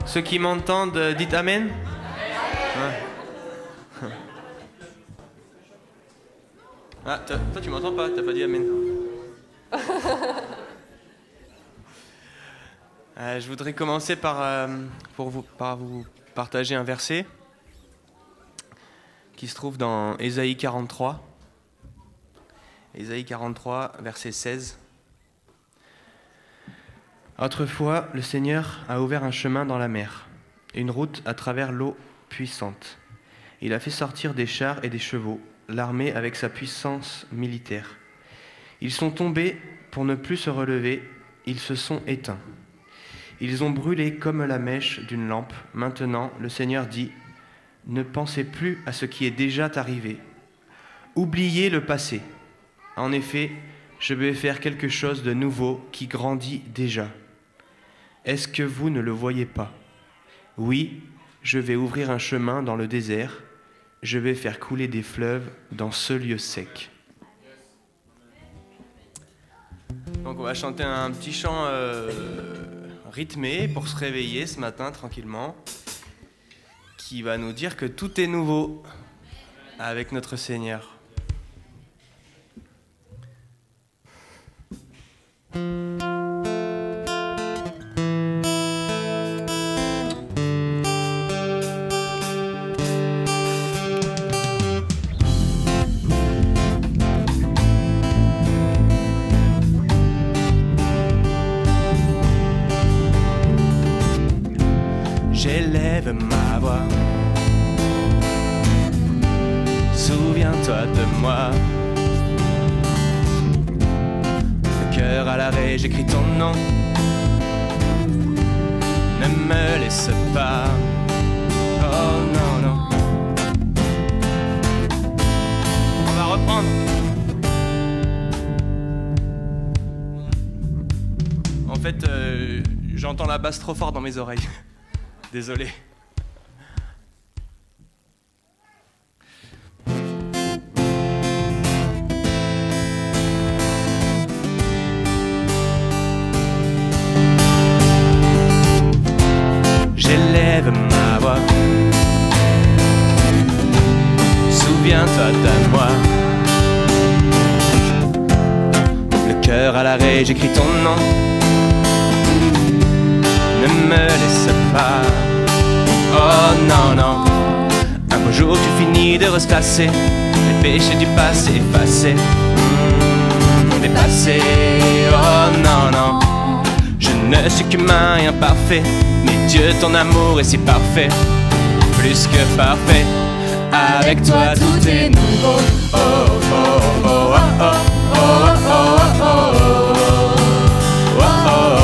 Ceux qui m'entendent, dites Amen. Ouais. Ah, toi tu m'entends pas, t'as pas dit Amen. Je voudrais commencer par vous partager un verset qui se trouve dans Ésaïe 43. Ésaïe 43, verset 16. Autrefois, le Seigneur a ouvert un chemin dans la mer, une route à travers l'eau puissante. Il a fait sortir des chars et des chevaux, l'armée avec sa puissance militaire. Ils sont tombés pour ne plus se relever, ils se sont éteints. Ils ont brûlé comme la mèche d'une lampe. Maintenant, le Seigneur dit, ne pensez plus à ce qui est déjà arrivé. Oubliez le passé. En effet, je vais faire quelque chose de nouveau qui grandit déjà. Est-ce que vous ne le voyez pas? Oui, je vais ouvrir un chemin dans le désert. Je vais faire couler des fleuves dans ce lieu sec. Donc on va chanter un petit chant rythmé pour se réveiller ce matin tranquillement, qui va nous dire que tout est nouveau avec notre Seigneur. J'élève ma voix, souviens-toi de moi. Le cœur à l'arrêt, j'écris ton nom. Ne me laisse pas, oh non, non. On va reprendre. En fait, j'entends la basse trop fort dans mes oreilles. Désolé. J'élève ma voix. Souviens-toi de moi. Le cœur à l'arrêt, j'écris ton nom. Ne me laisse pas. Oh non, non. Un beau jour tu finis de restasser les péchés du passé effacés. Dépassé. Oh non, non. Je ne suis qu'humain et imparfait, mais Dieu ton amour est si parfait, plus que parfait. Avec toi tout est nouveau. Oh oh oh oh oh oh oh oh oh oh.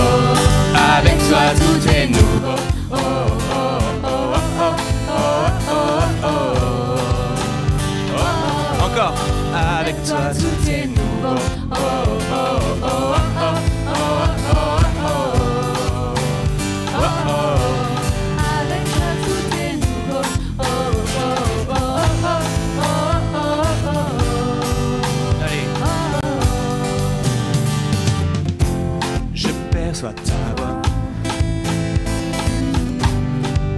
Avec toi tout est nouveau. Oh oh oh oh oh oh oh. Encore. Avec toi tout est nouveau. Oh oh oh oh oh oh oh. Avec toi tout est nouveau. Oh oh oh oh oh. Allez. Je perçois ta voix.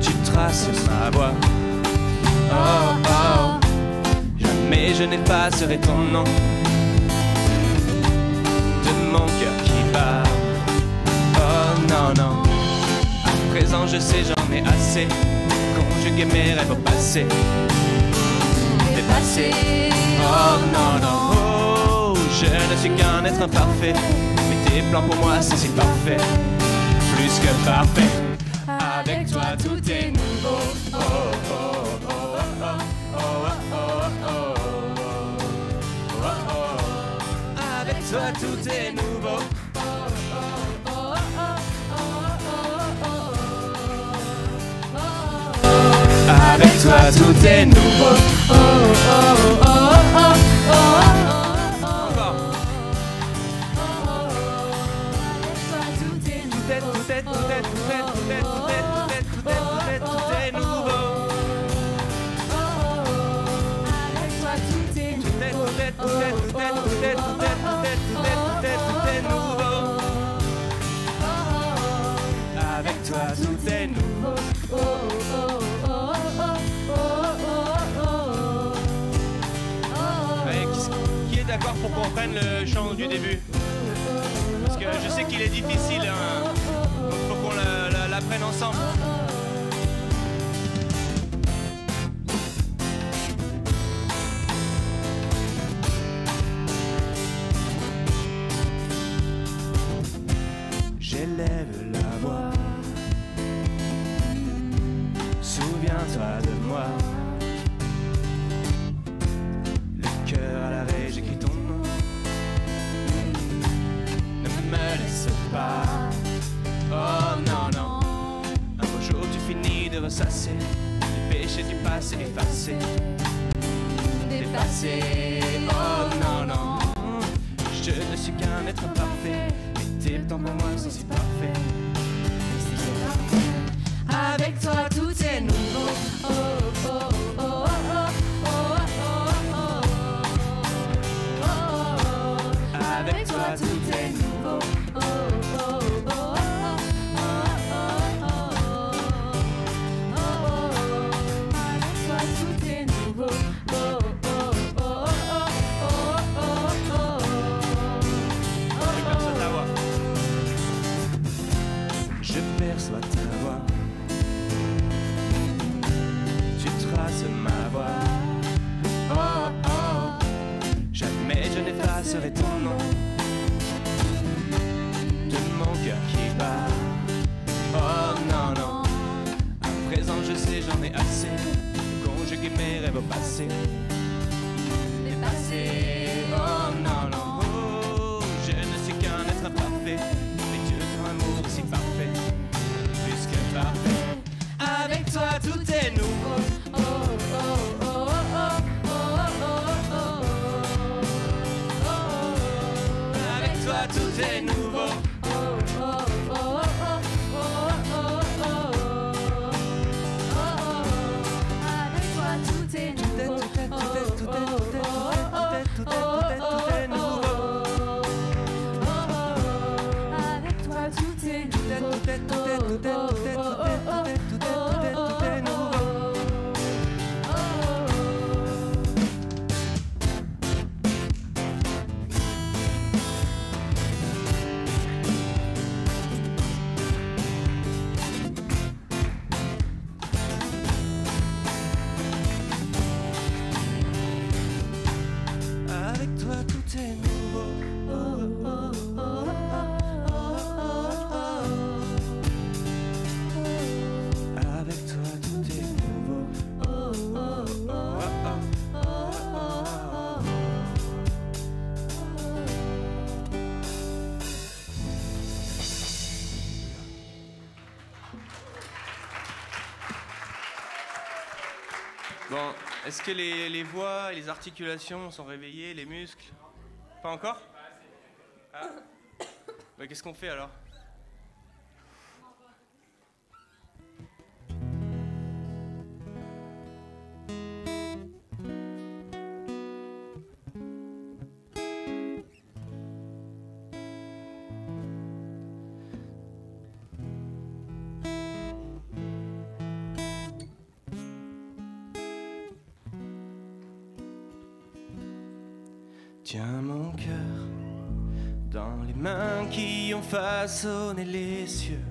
Tu traces ma voix. Oh oh. Jamais je n'effacerai ton nom de mon cœur qui bat. Oh non, non. À présent je sais j'en ai assez. Conjuguer mes rêves au passé. Dépassé. Oh non, non. Oh, je ne suis qu'un être imparfait, mais tes plans pour moi c'est si parfait, plus que parfait. Avec toi tout est nouveau. Oh oh oh oh oh oh oh oh oh. Avec toi tout est nouveau. Avec toi tout est nouveau. Oh oh oh oh oh. Encore. Tout est nouveau. Avec toi tout est nouveau. Avec toi tout est nouveau. Allez, qui est d'accord pour qu'on prenne le chant du début? Parce que je sais qu'il est difficile, hein. Donc faut qu'on l'apprenne ensemble. J'élève la voix, souviens-toi de moi. Le cœur à l'arrêt, j'écris ton nom. Ne me laisse pas, oh non, non. Un beau jour tu finis de ressasser les péchés du passé effacés. Dépassé, oh non, non. Je ne suis qu'un être parfait. Tes temps pour moi sont si parfaits. Avec toi tout est nouveau. Oh, oh, oh, oh, oh, oh, oh, oh, oh. Avec toi tout est nouveau. Oh, oh, oh, oh, oh, oh, oh. Avec toi tout est nouveau. Oh, oh, oh, oh, oh, oh, oh. Je perçois ta voix. Je perçois ta voix. Tu traces ma voix. Oh, oh. Jamais je n'effacerai ton nom de mon cœur qui bat. Oh non, non. À présent je sais, j'en ai assez. Conjuguer mes rêves au passé. Dépassé. Oh non, non. Oh, je ne suis qu'un être imparfait. Mais Dieu, ton amour est si parfait. Plus que parfait. Avec toi tout est nouveau. Oh, oh, oh, oh, oh, oh, oh, oh. Avec toi tout est nouveau. Oh, oh, oh, oh, oh, oh, oh. Avec toi tout est nouveau. Tout est nouveau. Avec toi tout est nouveau. Avec toi tout est nouveau. Avec toi tout est nouveau. Bon, est-ce que les voix et les articulations sont réveillées, les muscles? Pas encore? Ah. Bah, qu'est-ce qu'on fait alors? Tiens mon cœur dans les mains qui ont façonné les cieux.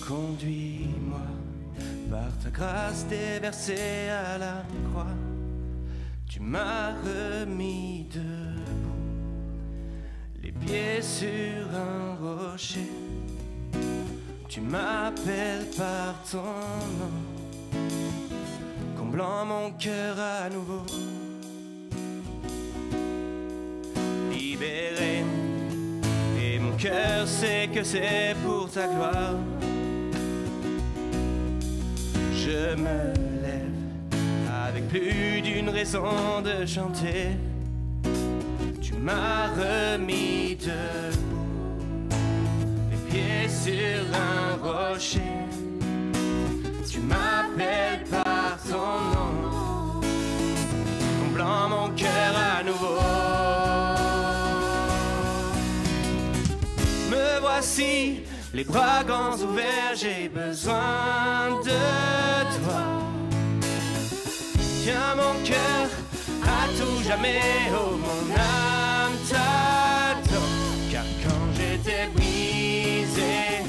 Conduis-moi par ta grâce déversée à la croix. Tu m'as remis debout, les pieds sur un rocher. Tu m'appelles par ton nom, comblant mon cœur à nouveau. Libéré, et mon cœur sait que c'est pour ta gloire. Je me lève avec plus d'une raison de chanter. Tu m'as remis debout, les pieds sur un rocher. Tu m'appelles par ton nom, comblant mon cœur à nouveau. Me voici, les bras grands ouverts, j'ai besoin de toi. Tiens mon cœur à tout jamais, oh mon âme t'adore. Car quand j'étais brisé,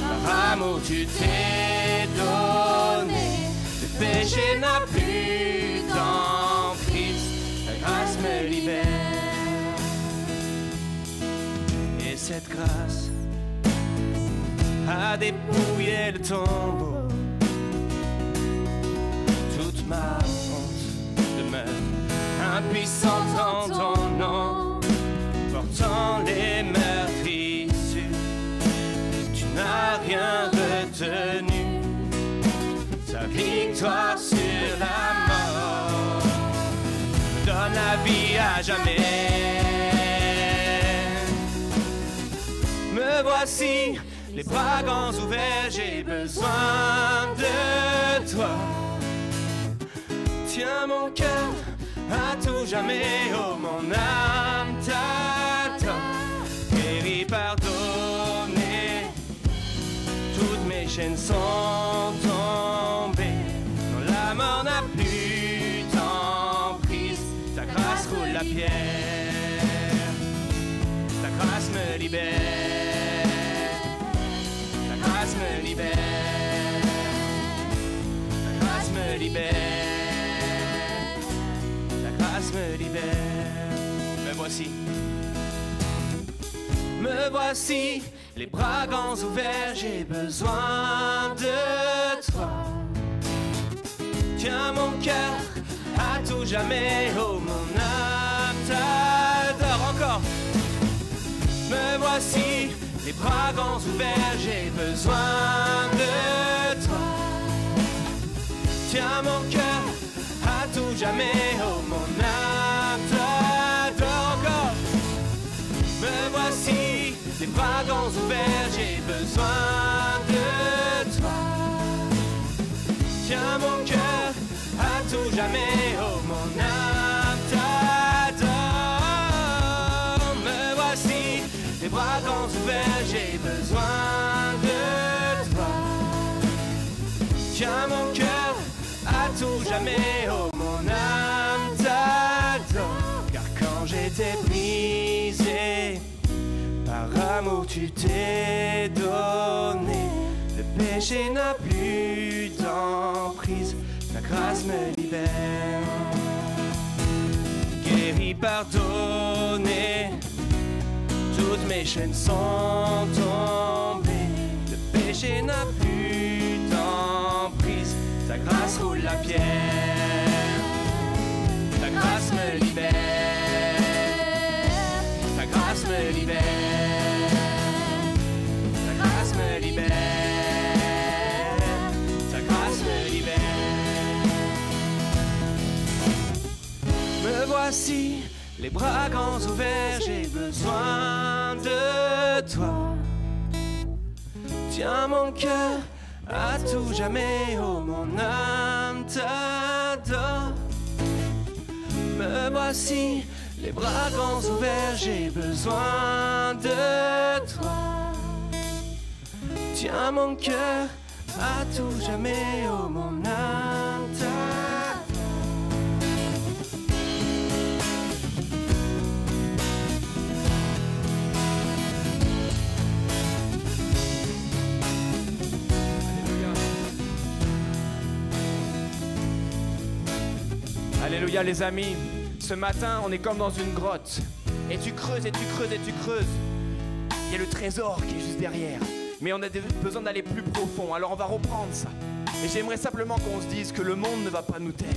par amour tu t'es donné. Le péché n'a plus d'emprise, la grâce me libère. Et cette grâce a dépouillé le tombeau. Toute ma honte demeure impuissante en ton nom, portant les meurtrissures. Tu n'as rien retenu, ta victoire sur la mort me donne la vie à jamais. Me voici, les bras grands ouverts, j'ai besoin de toi. Tiens mon cœur à tout jamais, oh mon âme t'attend. Guéri, pardonné, toutes mes chaînes sont tombées. Non, la mort n'a plus d'emprise, ta grâce roule la pierre. Ta grâce me libère, ta grâce me libère, ta grâce me libère, ta grâce me libère. Me voici, me voici, les bras grands ouverts, j'ai besoin de toi. Tiens mon cœur à tout jamais, oh mon âme t'adore. Encore. Me voici, les bras grands ouverts, j'ai besoin de toi. Tiens mon cœur à tout jamais, oh mon âme t'adore. Encore. Me voici, les bras grands ouverts, j'ai besoin de toi. Tiens mon cœur à tout jamais, oh mon âme t'adore. Me voici, les bras grands ouverts, j'ai besoin de toi. Tiens mon cœur à tout jamais, oh mon âme t'adore. Car quand j'étais brisé, par amour tu t'es donné. Le péché n'a plus d'emprise, ta grâce me libère. Guéri, pardonné, toutes mes chaînes sont tombées. Le péché n'a plus d'emprise, ta grâce roule la pierre. Ta grâce me libère, ta grâce me libère, ta grâce me libère, ta grâce me libère. Me voici, les bras grands ouverts, j'ai besoin de toi. Tiens mon cœur à tout jamais, oh mon âme t'adore. Me voici, les bras grands ouverts, j'ai besoin de toi. Tiens mon cœur à tout jamais, oh mon âme t'adore. Alléluia les amis, ce matin on est comme dans une grotte. Et tu creuses et tu creuses et tu creuses. Il y a le trésor qui est juste derrière. Mais on a besoin d'aller plus profond, alors on va reprendre ça. Et j'aimerais simplement qu'on se dise que le monde ne va pas nous taire,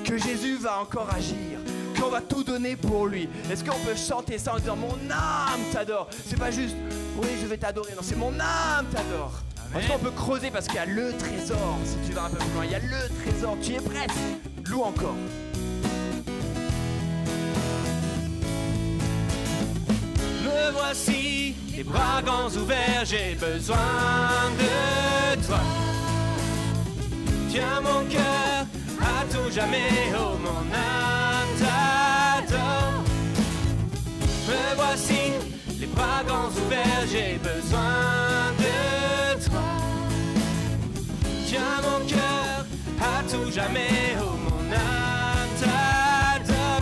que Jésus va encore agir, qu'on va tout donner pour lui. Est-ce qu'on peut chanter ça en disant mon âme t'adore? C'est pas juste oui je vais t'adorer, non c'est mon âme t'adore. Est-ce qu'on peut creuser parce qu'il y a le trésor, si tu vas un peu plus loin, il y a le trésor, tu y es presque. Loue encore. Me voici, les bras grands ouverts, j'ai besoin de toi. Tiens mon cœur à tout jamais, oh mon âme t'adore. Me voici, les bras grands ouverts, j'ai besoin de toi. Tiens mon cœur à tout jamais, oh mon âme t'adore.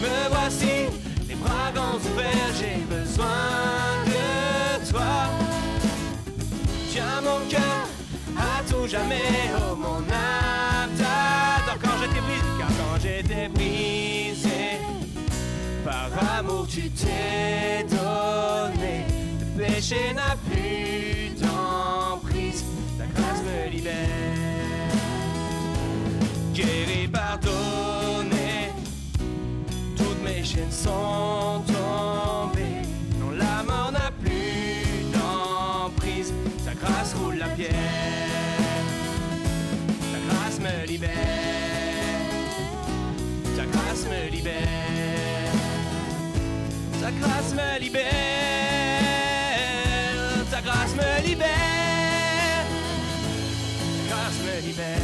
Me voici, les bras grands ouverts, j'ai besoin de toi. Tiens mon cœur à tout jamais, oh mon âme t'adore. Quand j'étais brisé, car quand j'étais brisé, par amour tu t'es donné. Le péché n'a plus d'emprise, ta grâce me libère. Guéri, pardonné, toutes mes chaînes sont tombées. Non, la mort n'a plus d'emprise, ta grâce roule la pierre. Ta grâce me libère, ta grâce me libère. Ta grâce me libère, ta grâce me libère, ta grâce me libère.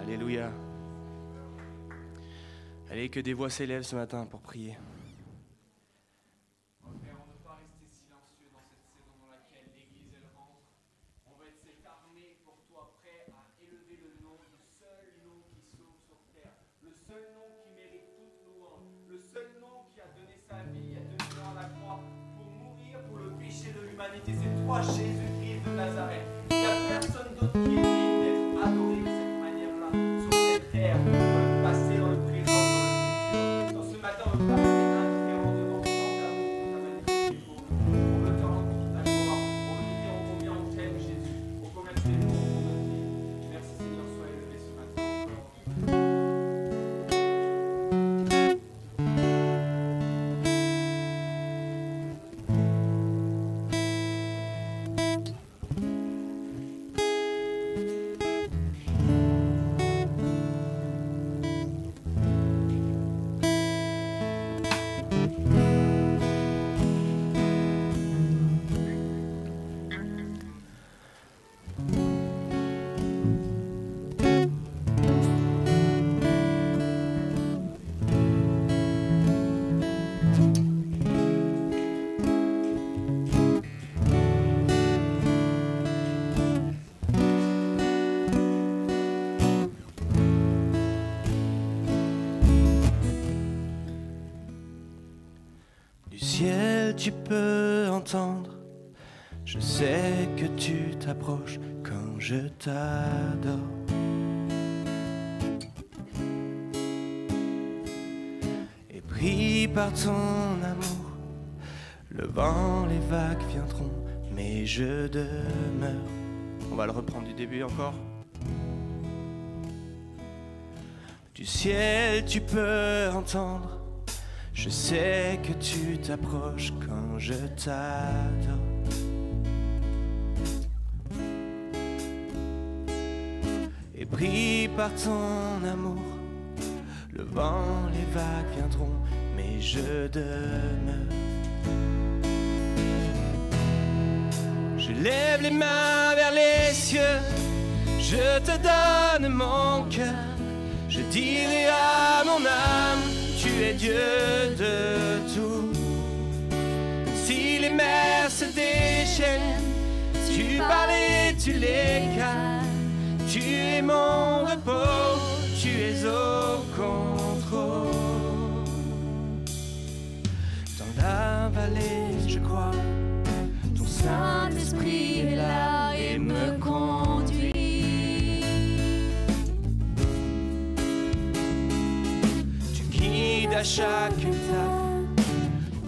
Alléluia. Allez, que des voix s'élèvent ce matin pour prier. C'est toi, Jésus-Christ de Nazareth. Il n'y a personne d'autre qui est digne d'être adoré de cette manière-là sur cette terre, dans le passé, dans le présent, dans le futur. Dans ce matin, on veut pas rester indifférent devant ton amour, ta magnifique pour nous. On veut te rendre toute ta gloire. On veut te dire combien on t'aime, Jésus. Combien tu es bon pour notre vie. Merci Seigneur, sois élevé ce matin. Ciel, tu peux entendre, je sais que tu t'approches quand je t'adore. Et pris par ton amour, le vent, les vagues viendront, mais je demeure. On va le reprendre du début encore. Du ciel, tu peux entendre, je sais que tu t'approches quand je t'adore. Et pris par ton amour, le vent, les vagues viendront, mais je demeure. Je lève les mains vers les cieux, je te donne mon cœur. Je dirai à mon âme, tu es Dieu de tout. Si les mers se déchaînent, tu parles et tu les calmes. Tu es mon repos, tu es au contrôle. Dans la vallée, je crois, ton Saint-Esprit est là et me conduit. À chaque étape,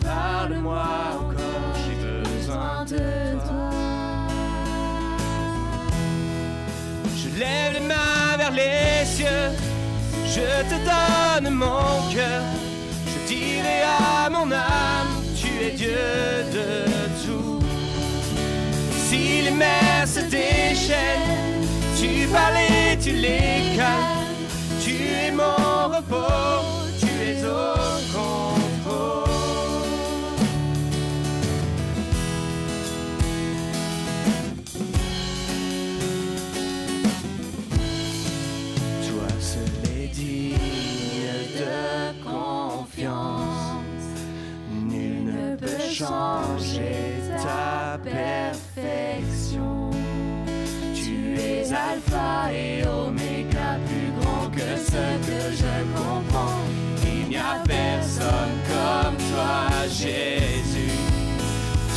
parle-moi encore, j'ai besoin de toi. Je lève les mains vers les cieux, je te donne mon cœur. Je dirai à mon âme, tu es Dieu de tout. Si les mers se déchaînent, tu parles et tu les calmes. Tu es mon repos, tu es au contrôle. ta perfection. Tu es alpha et oméga, plus grand que ce que je comprends. Il n'y a personne comme toi, Jésus.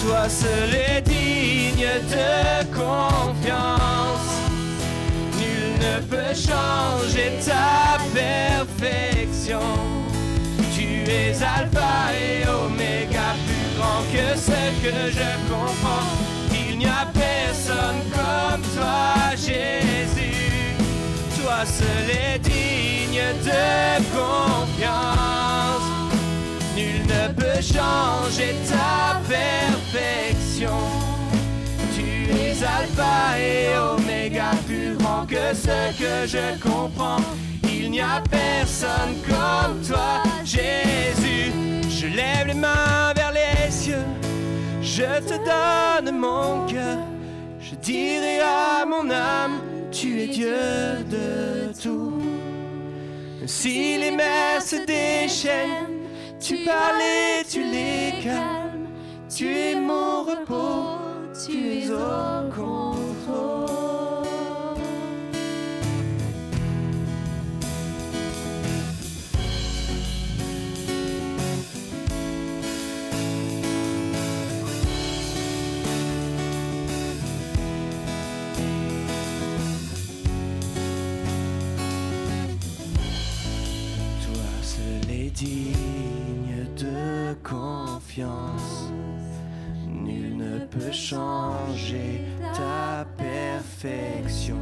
Toi seul est digne de confiance. Nul ne peut changer ta perfection. Tu es alpha et oméga, plus grand que ce que je comprends. Il n'y a personne comme toi, Jésus. Toi seul est digne de confiance. Nul ne peut changer ta perfection. Tu es alpha et oméga, plus grand que ce que je comprends. Il n'y a personne comme toi, Jésus. Je lève les mains vers les cieux, je te donne mon cœur. Je dirai à mon âme, tu es Dieu de tout. Si les mers se déchaînent, tu parles et tu les calmes. Tu es mon repos, tu es au contrôle. Digne de confiance, nul ne peut changer ta perfection.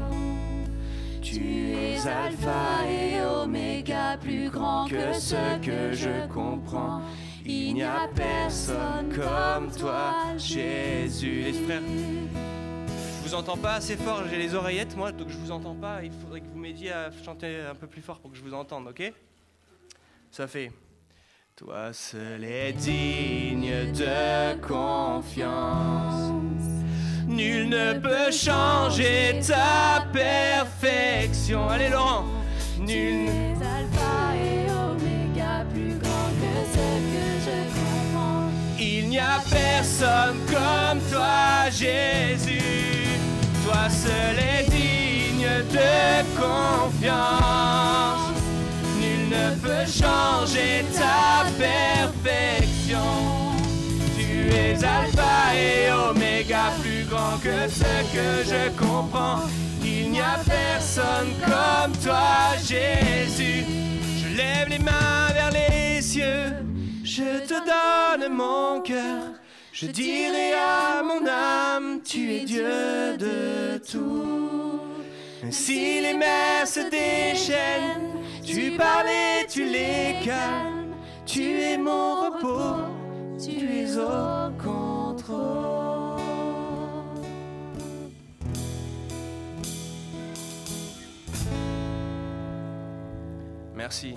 Tu es alpha et oméga, plus grand que ce que je comprends. Il n'y a personne comme toi, Jésus. Les frères, je vous entends pas assez fort, j'ai les oreillettes moi, donc je vous entends pas. Il faudrait que vous m'aidiez à chanter un peu plus fort pour que je vous entende, ok? Ça fait: toi seul est digne de confiance. Nul ne peut changer ta perfection. Allez Laurent. Nul n'est alpha et oméga, plus grand que ce que je comprends. Il n'y a personne comme toi, Jésus. Toi seul est digne de confiance. Ne peut changer ta perfection. Tu es alpha et oméga, plus grand que ce que je comprends. Il n'y a personne comme toi, Jésus. Je lève les mains vers les cieux, je te donne mon cœur. Je dirai à mon âme, tu es Dieu de tout. Si les mers se déchaînent, tu parles et tu les calmes. Tu es mon repos, tu es au contrôle. Merci.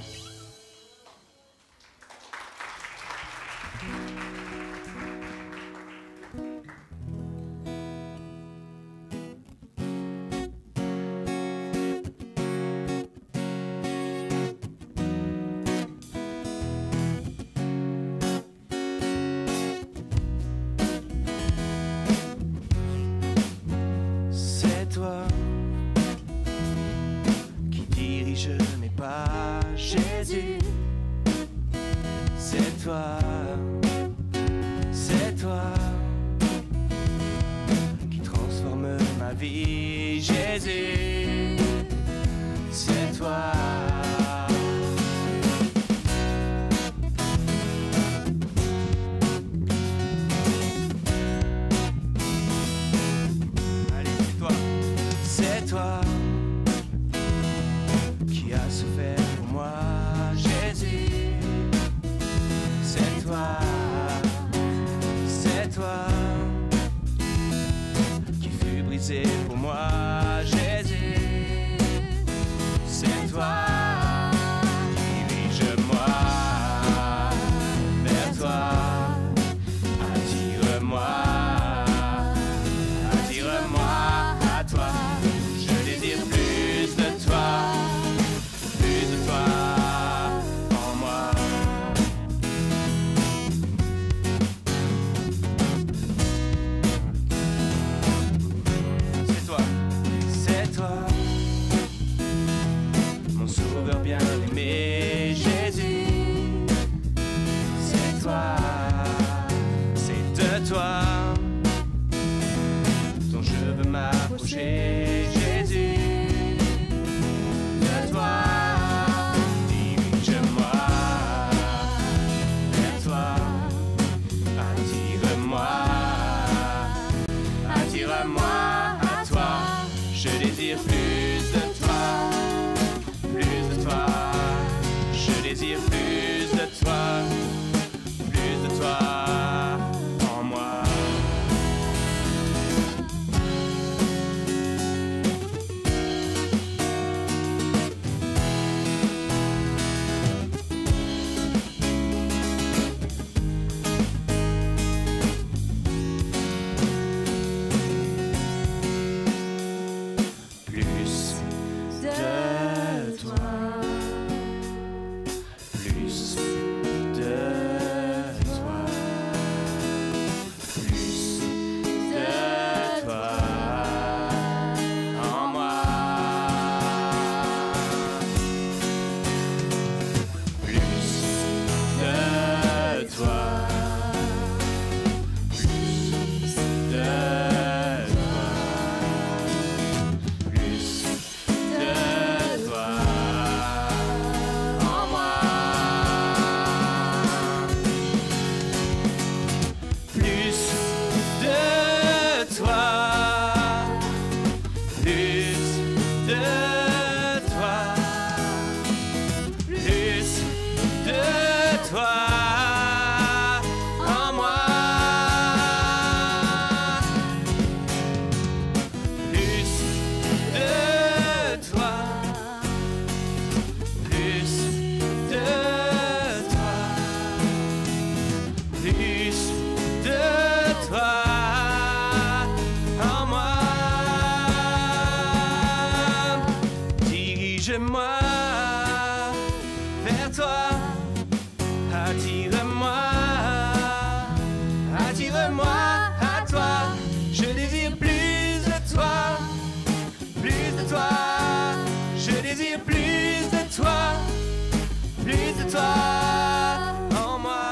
Jésus, c'est toi qui transforme ma vie. Jésus, c'est toi. Allez, c'est toi, c'est toi qui a souffert. Jésus, c'est toi qui fut brisé pour moi. Jésus, c'est toi, dirige-moi vers toi, attire-moi à toi. Je désire plus de toi. désire plus de toi, plus de toi. Je désire plus de toi, plus de toi en moi. Plus de toi, plus de toi, plus de toi en moi. Plus de toi, plus de toi, plus de toi en moi. Plus de toi, plus de toi, plus de toi en moi. Plus de toi, plus de toi, plus de toi en moi. Dirige-moi vers toi, attire-moi, attire-moi à toi. Je désire plus de toi, plus de toi. Je désire plus de toi, plus de toi en moi.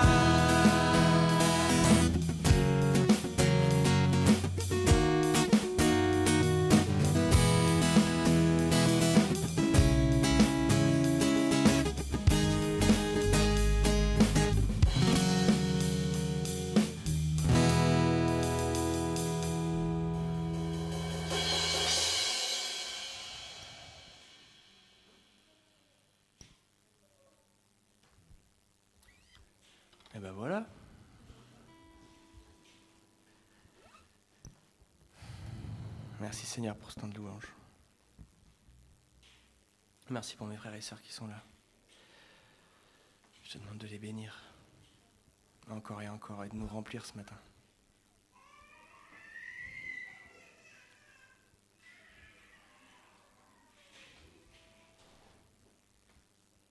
Et ben voilà. Merci Seigneur pour ce temps de louange. Merci pour mes frères et sœurs qui sont là. Je te demande de les bénir encore et encore et de nous remplir ce matin.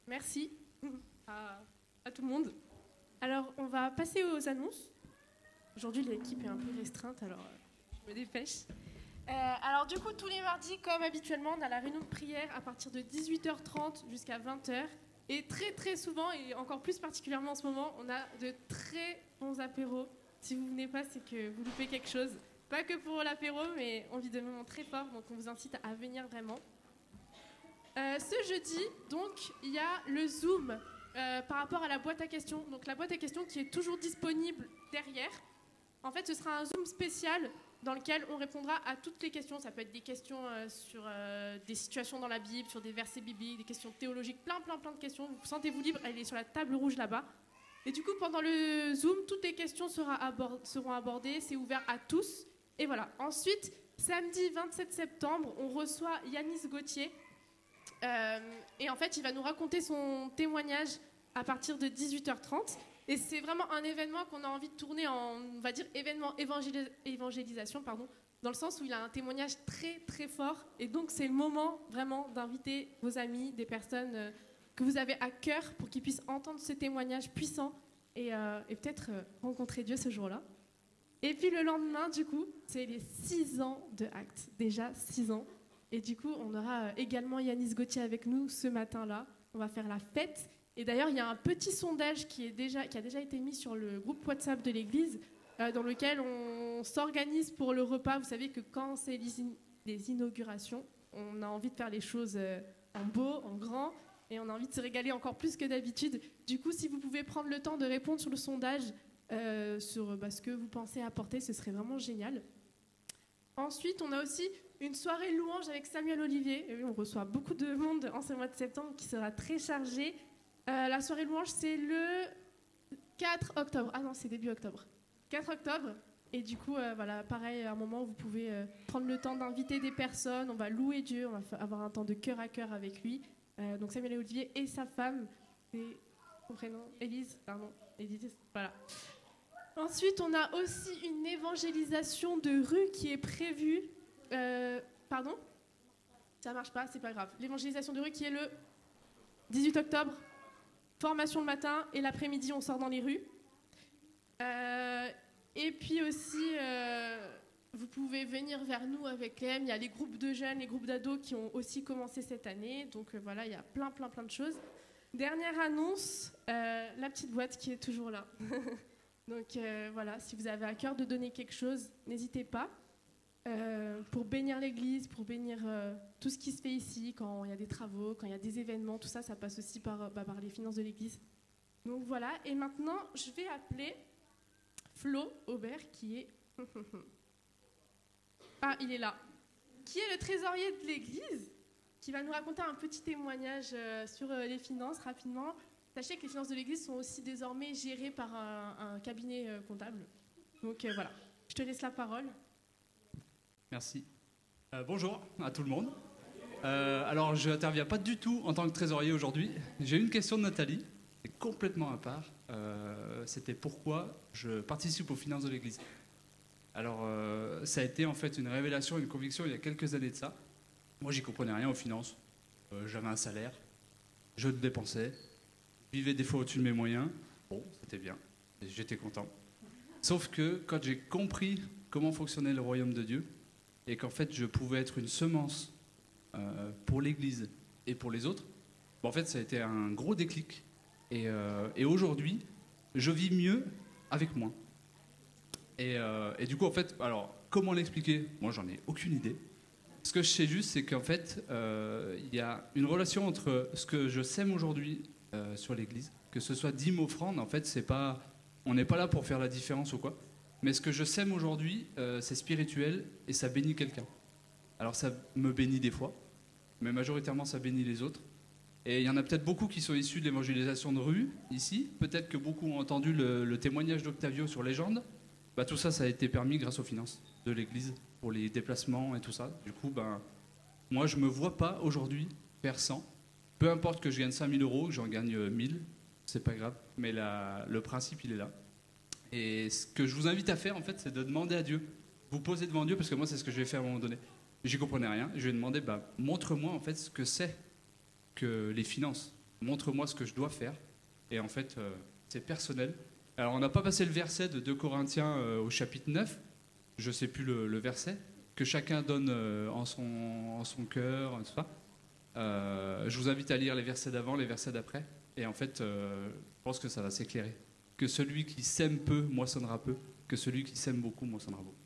Merci à tout le monde. Alors, on va passer aux annonces. Aujourd'hui, l'équipe est un peu restreinte, alors je me dépêche. Alors, du coup, tous les mardis, comme habituellement, on a la réunion de prière à partir de 18h30 jusqu'à 20h. Et très, très souvent, et encore plus particulièrement en ce moment, on a de très bons apéros. Si vous ne venez pas, c'est que vous loupez quelque chose. Pas que pour l'apéro, mais on vit des moments très forts, donc on vous incite à venir vraiment. Ce jeudi, donc, il y a le Zoom par rapport à la boîte à questions. Donc, la boîte à questions qui est toujours disponible derrière. En fait, ce sera un Zoom spécial dans lequel on répondra à toutes les questions. Ça peut être des questions sur des situations dans la Bible, sur des versets bibliques, des questions théologiques, plein de questions. Vous sentez-vous libre, elle est sur la table rouge là-bas. Et du coup, pendant le Zoom, toutes les questions seront abordées. C'est ouvert à tous. Et voilà. Ensuite, samedi 27 septembre, on reçoit Yanis Gauthier. Et en fait, il va nous raconter son témoignage à partir de 18h30. Et c'est vraiment un événement qu'on a envie de tourner en, on va dire, événement évangélisation, dans le sens où il a un témoignage très, très fort. Et donc, c'est le moment vraiment d'inviter vos amis, des personnes que vous avez à cœur pour qu'ils puissent entendre ce témoignage puissant et peut-être rencontrer Dieu ce jour-là. Et puis, le lendemain, du coup, c'est les 6 ans de Actes. Déjà 6 ans. Et du coup, on aura également Yanis Gauthier avec nous ce matin-là. On va faire la fête. Et d'ailleurs, il y a un petit sondage qui a déjà été mis sur le groupe WhatsApp de l'église, dans lequel on s'organise pour le repas. Vous savez que quand c'est les inaugurations, on a envie de faire les choses en beau, en grand, et on a envie de se régaler encore plus que d'habitude. Du coup, si vous pouvez prendre le temps de répondre sur le sondage sur ce que vous pensez apporter, ce serait vraiment génial. Ensuite, on a aussi une soirée louange avec Samuel Olivier. Et oui, on reçoit beaucoup de monde en ce mois de septembre qui sera très chargé. La soirée louange, c'est le 4 octobre. Ah non, c'est début octobre. 4 octobre. Et du coup, voilà, pareil, à un moment, vous pouvez prendre le temps d'inviter des personnes. On va louer Dieu, on va avoir un temps de cœur à cœur avec lui. Donc Samuel Olivier et sa femme, c'est son prénom, Élise, pardon, Élise, voilà. Ensuite, on a aussi une évangélisation de rue qui est prévue. Pardon ? Ça marche pas, c'est pas grave. L'évangélisation de rue qui est le 18 octobre. Formation le matin et l'après-midi, on sort dans les rues. Et puis aussi, vous pouvez venir vers nous avec Clem. Il y a les groupes de jeunes, les groupes d'ados qui ont aussi commencé cette année. Donc voilà, il y a plein de choses. Dernière annonce, la petite boîte qui est toujours là. Donc voilà, si vous avez à cœur de donner quelque chose, n'hésitez pas. Pour bénir l'église, pour bénir tout ce qui se fait ici, quand il y a des travaux, quand il y a des événements, tout ça, ça passe aussi par les finances de l'église. Donc voilà, et maintenant, je vais appeler Flo Aubert, qui est... ah, il est là. Qui est le trésorier de l'église, qui va nous raconter un petit témoignage sur les finances, rapidement. Sachez que les finances de l'église sont aussi désormais gérées par un cabinet comptable. Donc voilà, je te laisse la parole. Merci. Bonjour à tout le monde. Alors, je n'interviens pas du tout en tant que trésorier aujourd'hui. J'ai une question de Nathalie, c'est complètement à part. C'était pourquoi je participe aux finances de l'Église. Alors, ça a été en fait une révélation, une conviction il y a quelques années de ça. Moi, j'y comprenais rien aux finances. J'avais un salaire, je le dépensais, je vivais des fois au-dessus de mes moyens. Bon, c'était bien, j'étais content. Sauf que quand j'ai compris comment fonctionnait le royaume de Dieu, et qu'en fait je pouvais être une semence pour l'Église et pour les autres, en fait ça a été un gros déclic. Et aujourd'hui, je vis mieux avec moins. Et du coup, en fait, alors comment l'expliquer ? Moi, j'en ai aucune idée. Ce que je sais juste, c'est qu'en fait, il y a une relation entre ce que je sème aujourd'hui sur l'Église, que ce soit dîmes, offrandes, en fait, c'est pas, on n'est pas là pour faire la différence ou quoi. Mais ce que je sème aujourd'hui, c'est spirituel et ça bénit quelqu'un. Alors ça me bénit des fois, mais majoritairement ça bénit les autres. Et il y en a peut-être beaucoup qui sont issus de l'évangélisation de rue, ici. Peut-être que beaucoup ont entendu le témoignage d'Octavio sur Légende. Bah, tout ça, ça a été permis grâce aux finances de l'Église, pour les déplacements et tout ça. Du coup, moi je ne me vois pas aujourd'hui faire 100. Peu importe que je gagne 5 000 €, que j'en gagne 1000, c'est pas grave. Mais le principe, il est là. Et ce que je vous invite à faire, en fait, c'est de demander à Dieu. Vous posez devant Dieu, parce que moi, c'est ce que je vais faire à un moment donné. J'y comprenais rien. Je vais demander, montre-moi, en fait, ce que c'est que les finances. Montre-moi ce que je dois faire. Et en fait, c'est personnel. Alors, on n'a pas passé le verset de 2 Corinthiens au chapitre 9. Je ne sais plus le verset. Que chacun donne en son cœur, tout ça. Je vous invite à lire les versets d'avant, les versets d'après. Et en fait, je pense que ça va s'éclairer. Que celui qui sème peu moissonnera peu, que celui qui sème beaucoup moissonnera beaucoup.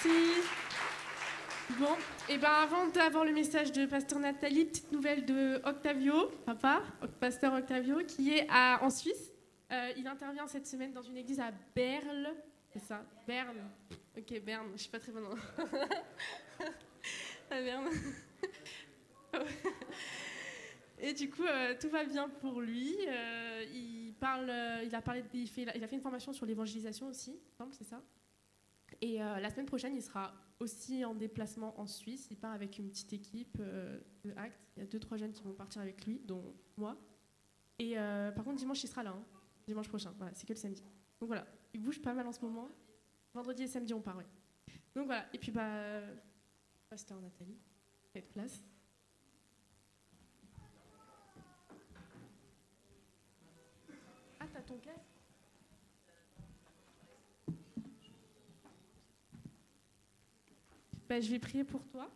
Merci. Bon, et avant d'avoir le message de Pasteur Nathalie, petite nouvelle de Octavio, papa, Pasteur Octavio, qui est en Suisse. Il intervient cette semaine dans une église à Berle. C'est ça, Berne. Ok, Berne, je suis pas très bonne. À Berne. Et du coup, tout va bien pour lui. Il a fait une formation sur l'évangélisation aussi, c'est ça. Et la semaine prochaine, il sera aussi en déplacement en Suisse. Il part avec une petite équipe de Actes. Il y a 2-3 jeunes qui vont partir avec lui, dont moi. Et par contre, dimanche, il sera là. Dimanche prochain. Voilà, c'est que le samedi. Donc voilà, il bouge pas mal en ce moment. Vendredi et samedi, on part, ouais. Donc voilà. Et puis, Pasteur Nathalie, faites place. Ah, t'as ton casque ? Je vais prier pour toi.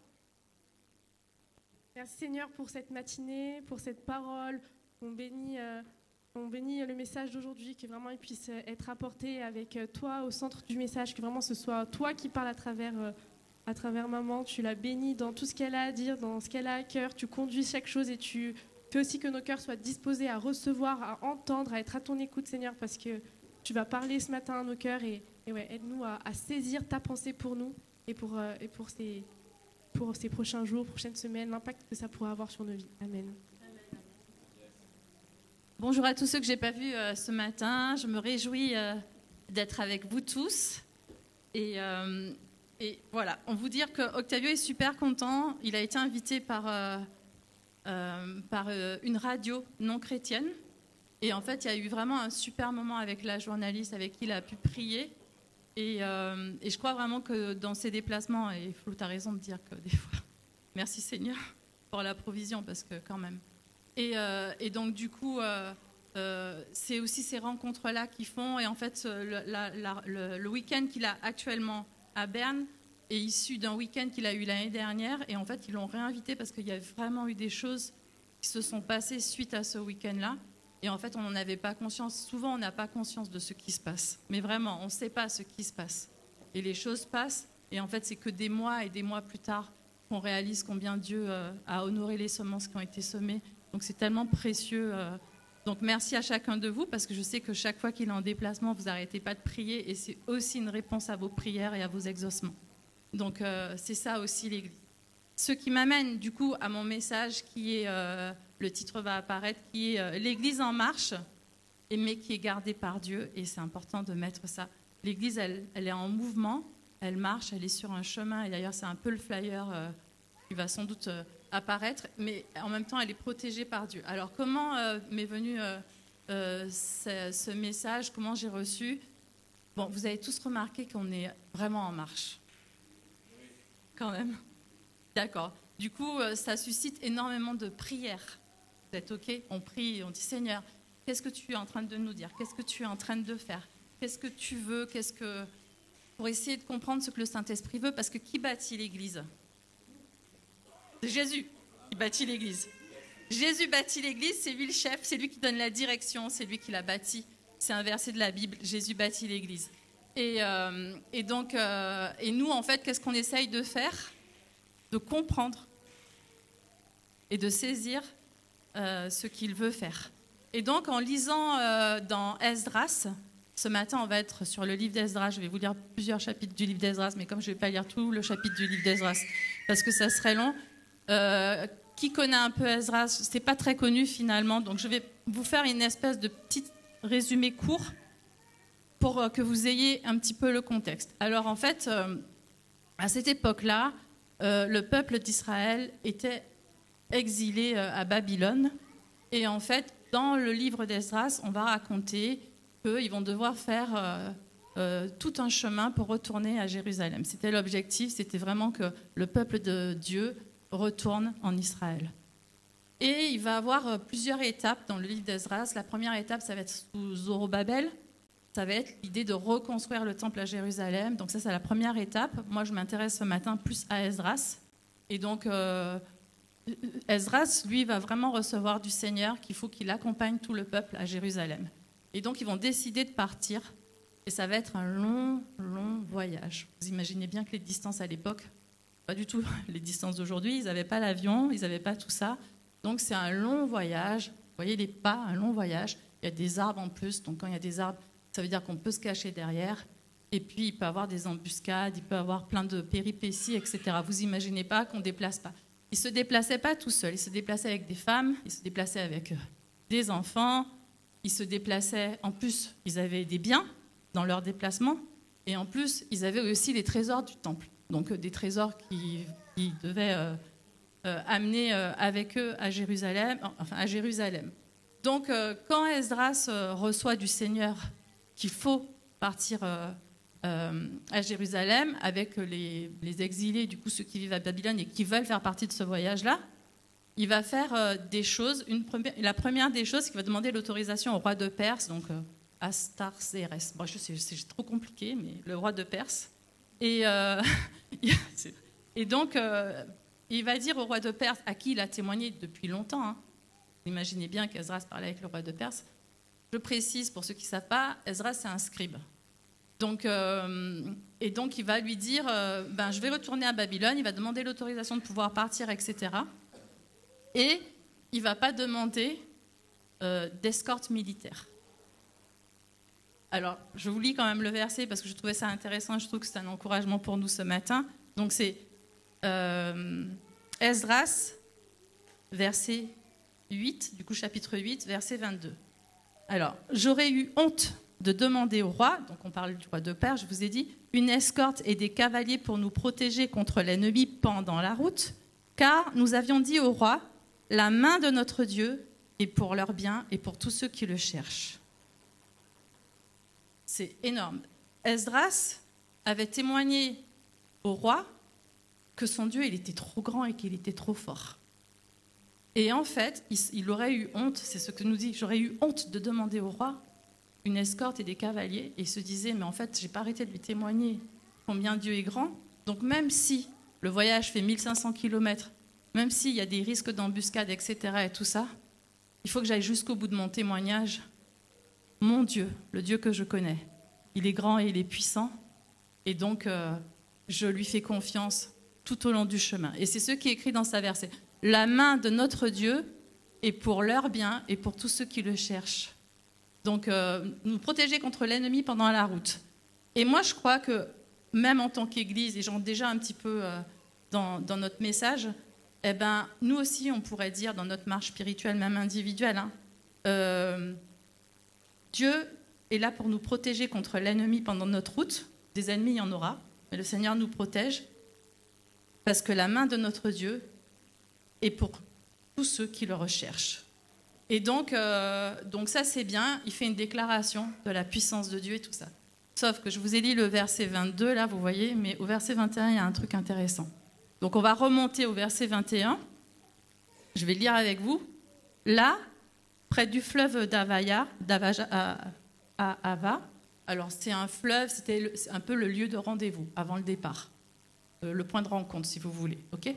Merci Seigneur pour cette matinée, pour cette parole. On bénit le message d'aujourd'hui, que vraiment il puisse être apporté avec toi au centre du message, que vraiment ce soit toi qui parles à travers maman. Tu la bénis dans tout ce qu'elle a à dire, dans ce qu'elle a à cœur. Tu conduis chaque chose et tu fais aussi que nos cœurs soient disposés à recevoir, à entendre, à être à ton écoute Seigneur, parce que tu vas parler ce matin à nos cœurs et ouais, aide-nous à saisir ta pensée pour nous et pour ces prochains jours, prochaines semaines, l'impact que ça pourra avoir sur nos vies. Amen. Bonjour à tous ceux que je n'ai pas vus ce matin. Je me réjouis d'être avec vous tous. Et voilà, on vous dire que Octavio est super content. Il a été invité par une radio non chrétienne. Et en fait, il y a eu vraiment un super moment avec la journaliste avec qui il a pu prier. Et je crois vraiment que dans ces déplacements, et Flo, tu as raison de dire que des fois, merci Seigneur pour la provision, parce que quand même. Et donc du coup, c'est aussi ces rencontres-là qu'ils font. Et en fait, le week-end qu'il a actuellement à Berne est issu d'un week-end qu'il a eu l'année dernière. Et en fait, ils l'ont réinvité parce qu'il y a vraiment eu des choses qui se sont passées suite à ce week-end-là. Et en fait, on n'en avait pas conscience. Souvent, on n'a pas conscience de ce qui se passe. Mais vraiment, on ne sait pas ce qui se passe. Et les choses passent. Et en fait, c'est que des mois et des mois plus tard qu'on réalise combien Dieu a honoré les semences qui ont été semées. Donc, c'est tellement précieux. Donc, merci à chacun de vous, parce que je sais que chaque fois qu'il est en déplacement, vous n'arrêtez pas de prier. Et c'est aussi une réponse à vos prières et à vos exaucements. Donc, c'est ça aussi l'Église. Ce qui m'amène, du coup, à mon message qui est... le titre va apparaître, qui est l'Église en marche, mais qui est gardée par Dieu, et c'est important de mettre ça. L'Église, elle est en mouvement, elle marche, elle est sur un chemin, et d'ailleurs c'est un peu le flyer qui va sans doute apparaître, mais en même temps elle est protégée par Dieu. Alors comment m'est venu ce message, comment j'ai reçu? Bon, vous avez tous remarqué qu'on est vraiment en marche. Quand même. D'accord. Du coup, ça suscite énormément de prières. Vous êtes OK? On prie, on dit Seigneur, qu'est-ce que tu es en train de nous dire? Qu'est-ce que tu es en train de faire? Qu'est-ce que tu veux? Pour essayer de comprendre ce que le Saint-Esprit veut, parce que qui bâtit l'Église? C'est Jésus qui bâtit l'Église. Jésus bâtit l'Église, c'est lui le chef, c'est lui qui donne la direction, c'est lui qui l'a bâtie. C'est un verset de la Bible, Jésus bâtit l'Église. Et nous, en fait, qu'est-ce qu'on essaye de faire? De comprendre et de saisir ce qu'il veut faire. Et donc, en lisant dans Esdras, ce matin, on va être sur le livre d'Esdras. Je vais vous lire plusieurs chapitres du livre d'Esdras, mais comme je ne vais pas lire tout le chapitre du livre d'Esdras, parce que ça serait long. Qui connaît un peu Esdras? C'est pas très connu finalement, donc je vais vous faire une espèce de petit résumé court pour que vous ayez un petit peu le contexte. Alors, en fait, à cette époque-là, le peuple d'Israël était exilé à Babylone. Et en fait, dans le livre d'Esdras, on va raconter qu'ils vont devoir faire tout un chemin pour retourner à Jérusalem. C'était l'objectif, c'était vraiment que le peuple de Dieu retourne en Israël. Et il va y avoir plusieurs étapes dans le livre d'Esdras. La première étape, ça va être sous Zorobabel. Ça va être l'idée de reconstruire le temple à Jérusalem. Donc ça, c'est la première étape. Moi, je m'intéresse ce matin plus à Esdras. Et donc, Esdras, lui, va vraiment recevoir du Seigneur qu'il faut qu'il accompagne tout le peuple à Jérusalem. Et donc, ils vont décider de partir. Et ça va être un long, long voyage. Vous imaginez bien que les distances à l'époque, pas du tout les distances d'aujourd'hui. Ils n'avaient pas l'avion, ils n'avaient pas tout ça. Donc, c'est un long voyage. Vous voyez les pas, un long voyage. Il y a des arbres en plus. Donc, quand il y a des arbres, ça veut dire qu'on peut se cacher derrière. Et puis, il peut y avoir des embuscades, il peut y avoir plein de péripéties, etc. Vous imaginez pas qu'on ne déplace pas. Ils ne se déplaçaient pas tout seuls. Ils se déplaçaient avec des femmes, ils se déplaçaient avec des enfants. Ils se déplaçaient, en plus, ils avaient des biens dans leur déplacement. Et en plus, ils avaient aussi les trésors du temple. Donc, des trésors qu'ils devaient amener avec eux à Jérusalem. Donc, quand Esdras reçoit du Seigneur qu'il faut partir à Jérusalem avec les exilés, du coup ceux qui vivent à Babylone et qui veulent faire partie de ce voyage-là, il va faire des choses. La première des choses, c'est qu'il va demander l'autorisation au roi de Perse, donc Astarchérès. Bon, je sais, c'est trop compliqué, mais le roi de Perse. Et donc, il va dire au roi de Perse, à qui il a témoigné depuis longtemps, hein. Imaginez bien qu'Esdras parlait avec le roi de Perse. Je précise, pour ceux qui ne savent pas, Esdras, c'est un scribe. Donc, et donc, il va lui dire, je vais retourner à Babylone, il va demander l'autorisation de pouvoir partir, etc. Et il ne va pas demander d'escorte militaire. Alors, je vous lis quand même le verset parce que je trouvais ça intéressant, je trouve que c'est un encouragement pour nous ce matin. Donc c'est Esdras, verset 8, du coup chapitre 8, verset 22. Alors, j'aurais eu honte de demander au roi, donc on parle du roi de Perse, je vous ai dit, une escorte et des cavaliers pour nous protéger contre l'ennemi pendant la route, car nous avions dit au roi, la main de notre Dieu est pour leur bien et pour tous ceux qui le cherchent. C'est énorme. Esdras avait témoigné au roi que son Dieu, il était trop grand et qu'il était trop fort. Et en fait, il aurait eu honte, c'est ce que nous dit, j'aurais eu honte de demander au roi une escorte et des cavaliers. Et il se disait, mais en fait, j'ai pas arrêté de lui témoigner combien Dieu est grand. Donc même si le voyage fait 1500 km, même s'il y a des risques d'embuscade, etc. et tout ça, il faut que j'aille jusqu'au bout de mon témoignage. Mon Dieu, le Dieu que je connais, il est grand et il est puissant. Et donc, je lui fais confiance tout au long du chemin. Et c'est ce qui est écrit dans sa verset. La main de notre Dieu est pour leur bien et pour tous ceux qui le cherchent. Donc, nous protéger contre l'ennemi pendant la route. Et moi, je crois que même en tant qu'Église, et j'en déjà un petit peu dans notre message, eh ben, nous aussi, on pourrait dire dans notre marche spirituelle, même individuelle, Dieu est là pour nous protéger contre l'ennemi pendant notre route. Des ennemis, il y en aura, mais le Seigneur nous protège parce que la main de notre Dieu est pour tous ceux qui le recherchent. Et donc ça, c'est bien. Il fait une déclaration de la puissance de Dieu et tout ça. Sauf que je vous ai dit le verset 22, là, vous voyez, mais au verset 21, il y a un truc intéressant. Donc on va remonter au verset 21. Je vais lire avec vous. Là, près du fleuve d'Avaja, alors c'est un fleuve, c'était un peu le lieu de rendez-vous avant le départ. Le point de rencontre, si vous voulez. Ok ?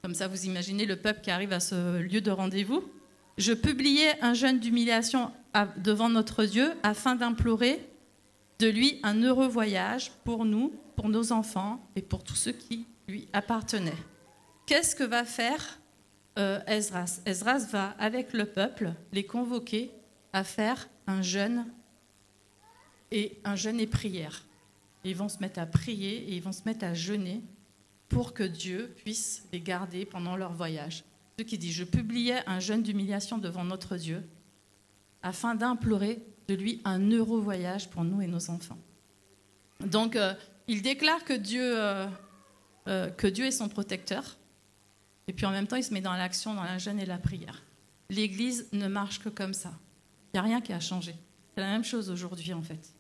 Comme ça, vous imaginez le peuple qui arrive à ce lieu de rendez-vous. Je publiais un jeûne d'humiliation devant notre Dieu afin d'implorer de lui un heureux voyage pour nous, pour nos enfants et pour tous ceux qui lui appartenaient. Qu'est-ce que va faire Esdras ? Esdras va, avec le peuple, les convoquer à faire un jeûne et prière. Et ils vont se mettre à prier et ils vont se mettre à jeûner pour que Dieu puisse les garder pendant leur voyage. Ce qui dit, je publiais un jeûne d'humiliation devant notre Dieu afin d'implorer de lui un heureux voyage pour nous et nos enfants. Donc, il déclare que Dieu est son protecteur. Et puis en même temps, il se met dans l'action, dans la jeûne et la prière. L'Église ne marche que comme ça. Il n'y a rien qui a changé. C'est la même chose aujourd'hui, en fait.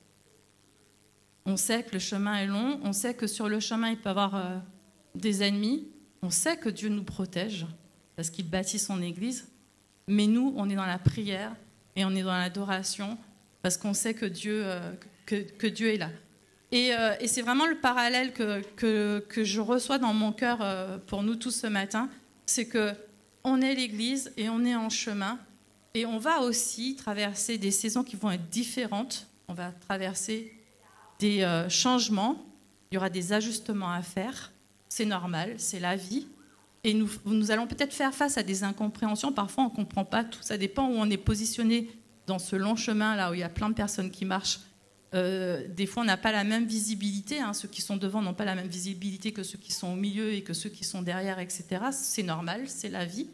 On sait que le chemin est long. On sait que sur le chemin, il peut y avoir des ennemis. On sait que Dieu nous protège parce qu'il bâtit son Église. Mais nous, on est dans la prière et on est dans l'adoration parce qu'on sait que Dieu est là. Et c'est vraiment le parallèle que je reçois dans mon cœur pour nous tous ce matin. C'est qu'on est l'Église et on est en chemin. Et on va aussi traverser des saisons qui vont être différentes. On va traverser des changements. Il y aura des ajustements à faire. C'est normal, c'est la vie. Et nous allons peut-être faire face à des incompréhensions. Parfois, on ne comprend pas tout. Ça dépend où on est positionné dans ce long chemin, là où il y a plein de personnes qui marchent. Des fois, on n'a pas la même visibilité. Ceux qui sont devant n'ont pas la même visibilité que ceux qui sont au milieu et que ceux qui sont derrière, etc. C'est normal, c'est la vie.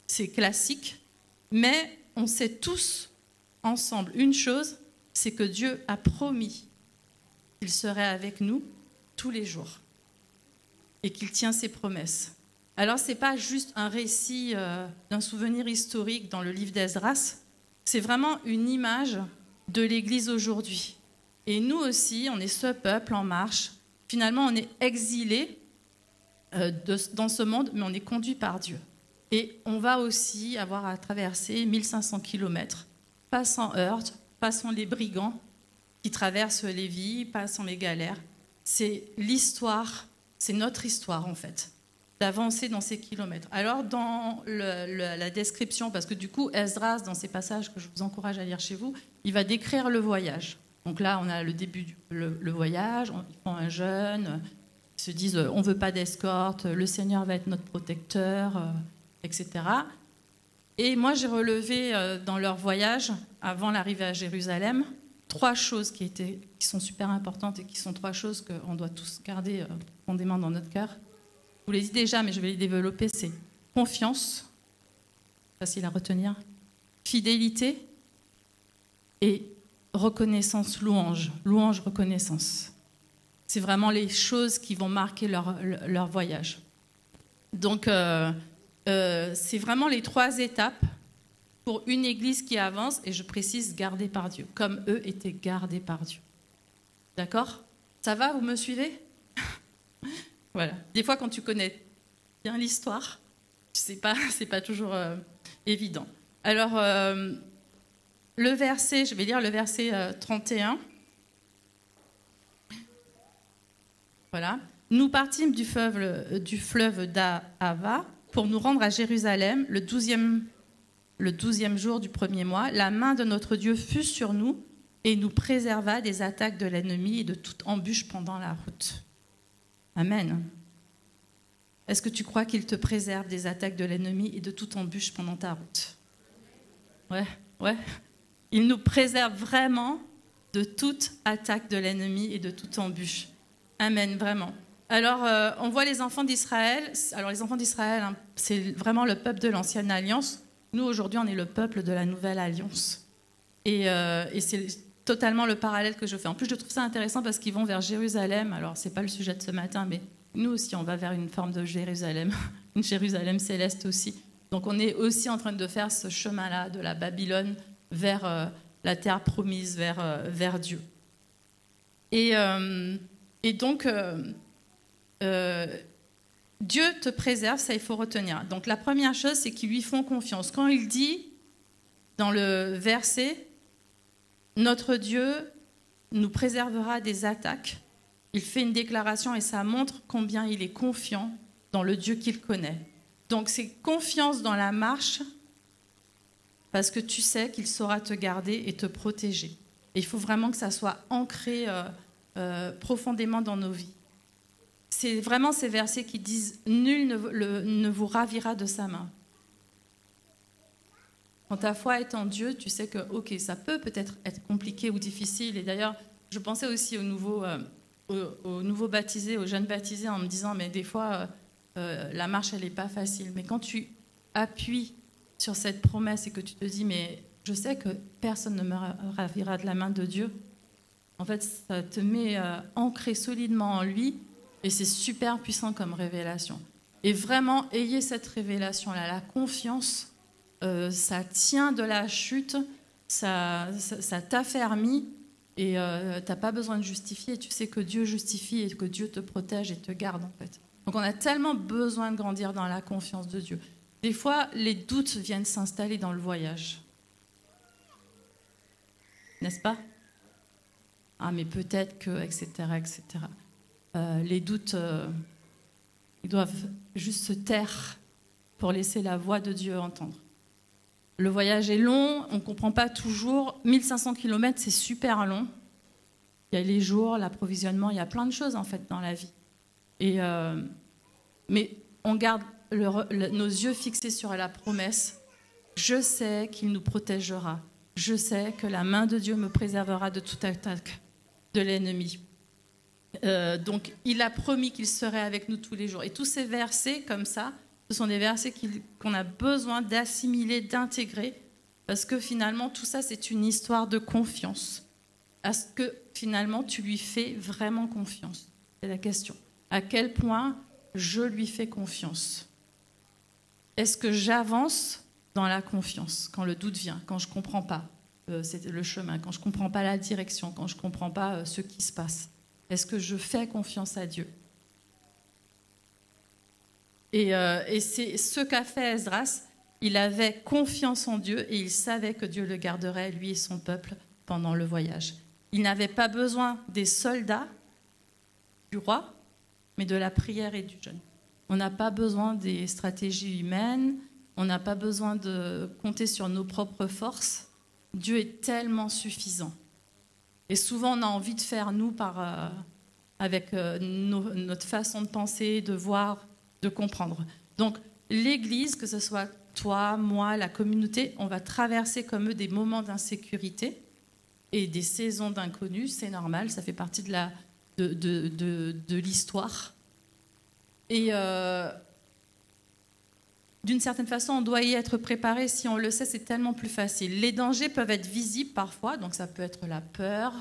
C'est classique. Mais on sait tous ensemble une chose, c'est que Dieu a promis qu'il serait avec nous tous les jours et qu'il tient ses promesses. Alors, ce n'est pas juste un récit d'un souvenir historique dans le livre d'Esdras, c'est vraiment une image de l'Église aujourd'hui. Et nous aussi, on est ce peuple en marche. Finalement, on est exilés dans ce monde, mais on est conduit par Dieu. Et on va aussi avoir à traverser 1500 km, pas sans heurts, pas sans les brigands qui traversent les vies, pas sans les galères. C'est l'histoire, c'est notre histoire en fait, d'avancer dans ces kilomètres. Alors dans la description, parce que du coup Esdras, dans ces passages que je vous encourage à lire chez vous, il va décrire le voyage. Donc là on a le début le voyage, ils font un jeûne, ils se disent on ne veut pas d'escorte, le Seigneur va être notre protecteur, etc. Et moi j'ai relevé dans leur voyage, avant l'arrivée à Jérusalem, 3 choses qui sont super importantes et qui sont 3 choses qu'on doit tous garder profondément dans notre cœur. Je vous l'ai dit déjà, mais je vais les développer, c'est confiance, facile à retenir, fidélité et reconnaissance, louange, reconnaissance. C'est vraiment les choses qui vont marquer leur voyage. Donc, c'est vraiment les 3 étapes pour une église qui avance, et je précise, gardée par Dieu, comme eux étaient gardés par Dieu. D'accord ? Ça va, vous me suivez ? Voilà. Des fois, quand tu connais bien l'histoire, c'est pas toujours évident. Alors, le verset, je vais lire le verset 31. Voilà. Nous partîmes du fleuve d'Ahava pour nous rendre à Jérusalem le 12e jour du 1er mois. La main de notre Dieu fut sur nous et nous préserva des attaques de l'ennemi et de toute embûche pendant la route. Amen. Est-ce que tu crois qu'il te préserve des attaques de l'ennemi et de toute embûche pendant ta route ? Ouais. Il nous préserve vraiment de toute attaque de l'ennemi et de toute embûche. Amen, vraiment. Alors, on voit les enfants d'Israël. Alors, les enfants d'Israël, hein, c'est vraiment le peuple de l'ancienne alliance. Nous, aujourd'hui, on est le peuple de la nouvelle alliance. Et c'est totalement le parallèle que je fais. En plus, je trouve ça intéressant parce qu'ils vont vers Jérusalem. Alors, ce n'est pas le sujet de ce matin, mais nous aussi, on va vers une forme de Jérusalem, une Jérusalem céleste aussi. Donc, on est aussi en train de faire ce chemin-là, de la Babylone vers la terre promise, vers Dieu. Et donc, Dieu te préserve, ça il faut retenir. Donc la première chose, c'est qu'ils lui font confiance. Quand il dit dans le verset, notre Dieu nous préservera des attaques, il fait une déclaration et ça montre combien il est confiant dans le Dieu qu'il connaît. Donc c'est confiance dans la marche parce que tu sais qu'il saura te garder et te protéger. Et il faut vraiment que ça soit ancré profondément dans nos vies. C'est vraiment ces versets qui disent « Nul ne vous ravira de sa main ». Quand ta foi est en Dieu, tu sais que, ok, ça peut-être être compliqué ou difficile. Et d'ailleurs, je pensais aussi aux nouveaux baptisés, aux jeunes baptisés, en me disant « Mais des fois, la marche, elle n'est pas facile. » Mais quand tu appuies sur cette promesse et que tu te dis « Mais je sais que personne ne me ravira de la main de Dieu », en fait, ça te met ancré solidement en lui. Et c'est super puissant comme révélation. Et vraiment, ayez cette révélation-là. La confiance, ça tient de la chute, ça t'affermit et tu n'as pas besoin de justifier. Tu sais que Dieu justifie et que Dieu te protège et te garde, en fait. Donc on a tellement besoin de grandir dans la confiance de Dieu. Des fois, les doutes viennent s'installer dans le voyage. N'est-ce pas ? Ah, mais peut-être que, etc., etc. Les doutes, ils doivent juste se taire pour laisser la voix de Dieu entendre. Le voyage est long, on ne comprend pas toujours. 1500 km, c'est super long. Il y a les jours, l'approvisionnement, il y a plein de choses en fait dans la vie. Mais on garde nos yeux fixés sur la promesse. Je sais qu'il nous protégera. Je sais que la main de Dieu me préservera de toute attaque de l'ennemi. Donc, il a promis qu'il serait avec nous tous les jours. Et tous ces versets comme ça, ce sont des versets qu'on a besoin d'assimiler, d'intégrer, parce que finalement, tout ça, c'est une histoire de confiance. Est-ce que finalement, tu lui fais vraiment confiance ? C'est la question. À quel point je lui fais confiance ? Est-ce que j'avance dans la confiance quand le doute vient, quand je ne comprends pas le chemin, quand je ne comprends pas la direction, quand je ne comprends pas ce qui se passe ? Est-ce que je fais confiance à Dieu ? Et c'est ce qu'a fait Esdras. Il avait confiance en Dieu et il savait que Dieu le garderait, lui et son peuple, pendant le voyage. Il n'avait pas besoin des soldats du roi, mais de la prière et du jeûne. On n'a pas besoin des stratégies humaines, on n'a pas besoin de compter sur nos propres forces. Dieu est tellement suffisant. Et souvent, on a envie de faire, nous, avec notre façon de penser, de voir, de comprendre. Donc, l'Église, que ce soit toi, moi, la communauté, on va traverser comme eux des moments d'insécurité. et des saisons d'inconnu, c'est normal, ça fait partie de l'histoire. Et d'une certaine façon, on doit y être préparé. Si on le sait, c'est tellement plus facile. Les dangers peuvent être visibles parfois, donc ça peut être la peur,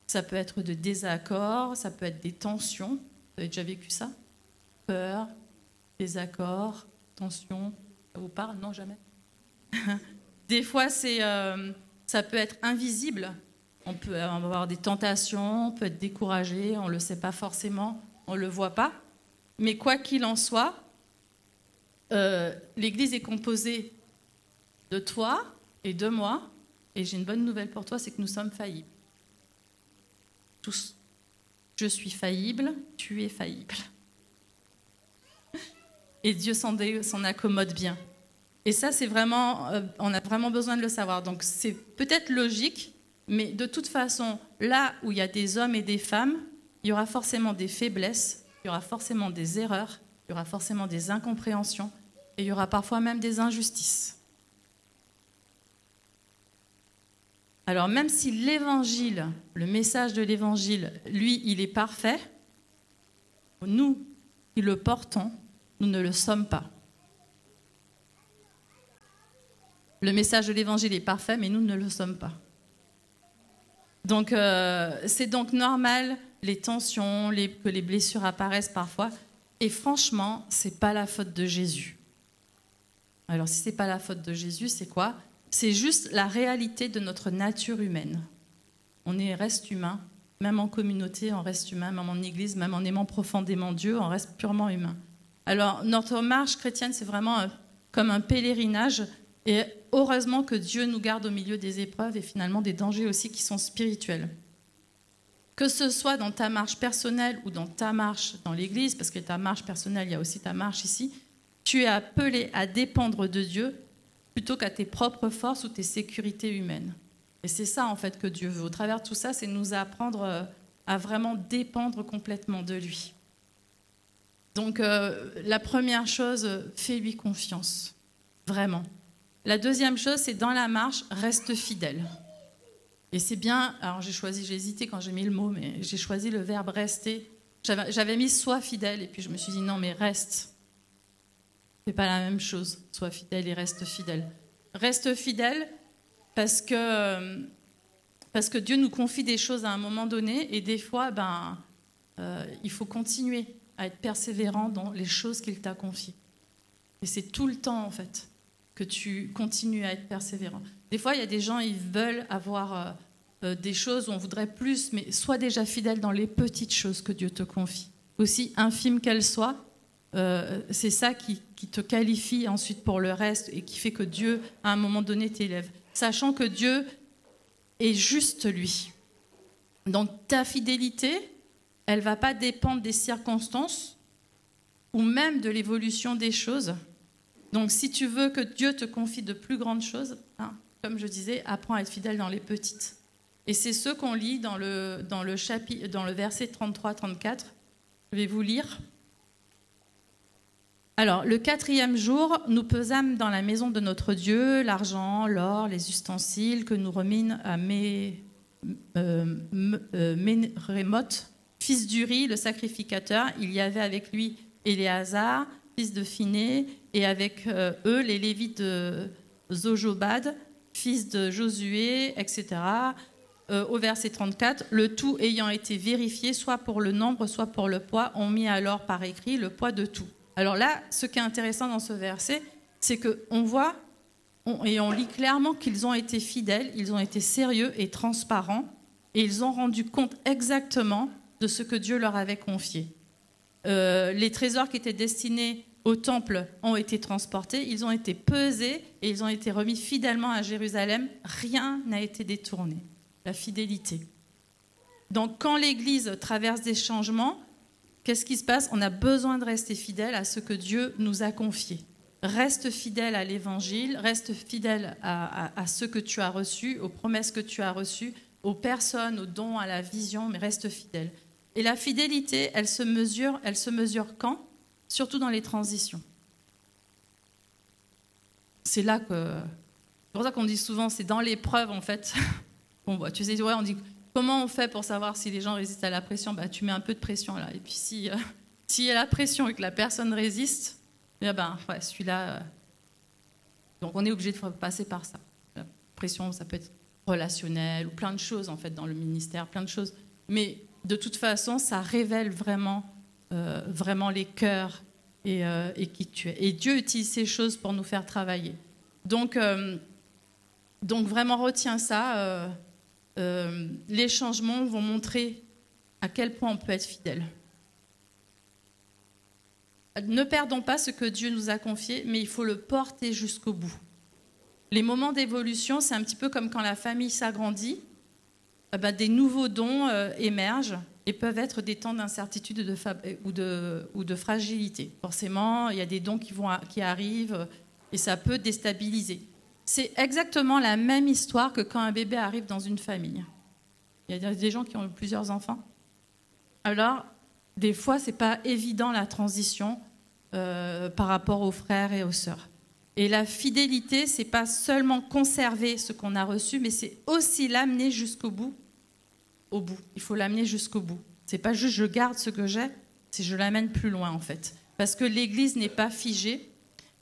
ça peut être de désaccords, ça peut être des tensions. Vous avez déjà vécu ça? Peur, désaccord, tension, ça vous parle? Non, jamais. Des fois, ça peut être invisible. On peut avoir des tentations, on peut être découragé, on ne le sait pas forcément, on ne le voit pas. Mais quoi qu'il en soit, l'Église est composée de toi et de moi. Et j'ai une bonne nouvelle pour toi, c'est que nous sommes faillibles. Tous. Je suis faillible, tu es faillible. Et Dieu s'en accommode bien. Et ça, c'est vraiment, on a vraiment besoin de le savoir. Donc c'est peut-être logique, mais de toute façon, là où il y a des hommes et des femmes, il y aura forcément des faiblesses, il y aura forcément des erreurs, il y aura forcément des incompréhensions, et il y aura parfois même des injustices. Alors même si l'évangile, le message de l'évangile, lui, il est parfait, nous qui le portons, nous ne le sommes pas. Le message de l'évangile est parfait, mais nous ne le sommes pas. Donc, c'est donc normal, les tensions, que les blessures apparaissent parfois. Et franchement, ce n'est pas la faute de Jésus. Alors, si ce n'est pas la faute de Jésus, c'est quoi? C'est juste la réalité de notre nature humaine. Reste humain, même en communauté, on reste humain, même en église, même en aimant profondément Dieu, on reste purement humain. Alors, notre marche chrétienne, c'est vraiment comme un pèlerinage. Et heureusement que Dieu nous garde au milieu des épreuves et finalement des dangers aussi qui sont spirituels. Que ce soit dans ta marche personnelle ou dans ta marche dans l'Église, parce que ta marche personnelle, il y a aussi ta marche ici, tu es appelé à dépendre de Dieu plutôt qu'à tes propres forces ou tes sécurités humaines. Et c'est ça en fait que Dieu veut. Au travers de tout ça, c'est nous apprendre à vraiment dépendre complètement de lui. Donc la première chose, fais-lui confiance, vraiment. La deuxième chose, c'est dans la marche, reste fidèle. Et c'est bien, alors j'ai hésité quand j'ai mis le mot, mais j'ai choisi le verbe rester. J'avais mis sois fidèle, et puis je me suis dit non, mais reste. C'est pas la même chose, sois fidèle et reste fidèle. Reste fidèle parce que Dieu nous confie des choses à un moment donné, et des fois, il faut continuer à être persévérant dans les choses qu'il t'a confiées. Et c'est tout le temps, en fait, que tu continues à être persévérant. Des fois, il y a des gens, ils veulent avoir des choses où on voudrait plus, mais sois déjà fidèle dans les petites choses que Dieu te confie. Aussi infimes qu'elles soient, c'est ça qui te qualifie ensuite pour le reste et qui fait que Dieu, à un moment donné, t'élève. Sachant que Dieu est juste, lui. Donc, ta fidélité, elle ne va pas dépendre des circonstances ou même de l'évolution des choses. Donc, si tu veux que Dieu te confie de plus grandes choses, comme je disais, apprends à être fidèle dans les petites. Et c'est ce qu'on lit dans le verset 33-34. Je vais vous lire. Alors, le 4e jour, nous pesâmes dans la maison de notre Dieu l'argent, l'or, les ustensiles que nous remîmes à Mérémoth, fils d'Uri, le sacrificateur. Il y avait avec lui Éléazar, fils de Phiné, et avec eux les Lévites de Zojobad, fils de Josué, etc. Au verset 34, le tout ayant été vérifié, soit pour le nombre, soit pour le poids, on mit alors par écrit le poids de tout. Alors là, ce qui est intéressant dans ce verset, c'est qu'on voit et on lit clairement qu'ils ont été fidèles, ils ont été sérieux et transparents, et ils ont rendu compte exactement de ce que Dieu leur avait confié. Les trésors qui étaient destinés au temple ont été transportés, ils ont été pesés et ils ont été remis fidèlement à Jérusalem. Rien n'a été détourné. La fidélité. Donc quand l'Église traverse des changements, qu'est-ce qui se passe? On a besoin de rester fidèle à ce que Dieu nous a confié. Reste fidèle à l'Évangile, reste fidèle à ce que tu as reçu, aux promesses que tu as reçues, aux personnes, aux dons, à la vision, mais reste fidèle. Et la fidélité, elle se mesure quand? Surtout dans les transitions. C'est là que... C'est pour ça qu'on dit souvent, c'est dans l'épreuve, en fait, qu'on voit. Tu sais, ouais, on dit comment on fait pour savoir si les gens résistent à la pression? Bah, tu mets un peu de pression là. Et puis s'il y a la pression et que la personne résiste, eh ben, ouais, celui-là. Donc on est obligé de passer par ça. La pression, ça peut être relationnel ou plein de choses en fait dans le ministère, plein de choses. Mais de toute façon, ça révèle vraiment les cœurs et qui tu es. Et Dieu utilise ces choses pour nous faire travailler. Donc vraiment retiens ça. Les changements vont montrer à quel point on peut être fidèle. Ne perdons pas ce que Dieu nous a confié, mais il faut le porter jusqu'au bout. Les moments d'évolution, c'est un petit peu comme quand la famille s'agrandit, des nouveaux dons émergent et peuvent être des temps d'incertitude ou de fragilité. Forcément, il y a des dons qui arrivent et ça peut déstabiliser. C'est exactement la même histoire que quand un bébé arrive dans une famille. Il y a des gens qui ont plusieurs enfants. Alors, des fois, ce n'est pas évident la transition par rapport aux frères et aux sœurs. Et la fidélité, ce n'est pas seulement conserver ce qu'on a reçu, mais c'est aussi l'amener jusqu'au bout. Au bout. Il faut l'amener jusqu'au bout. Ce n'est pas juste je garde ce que j'ai, c'est je l'amène plus loin en fait. Parce que l'Église n'est pas figée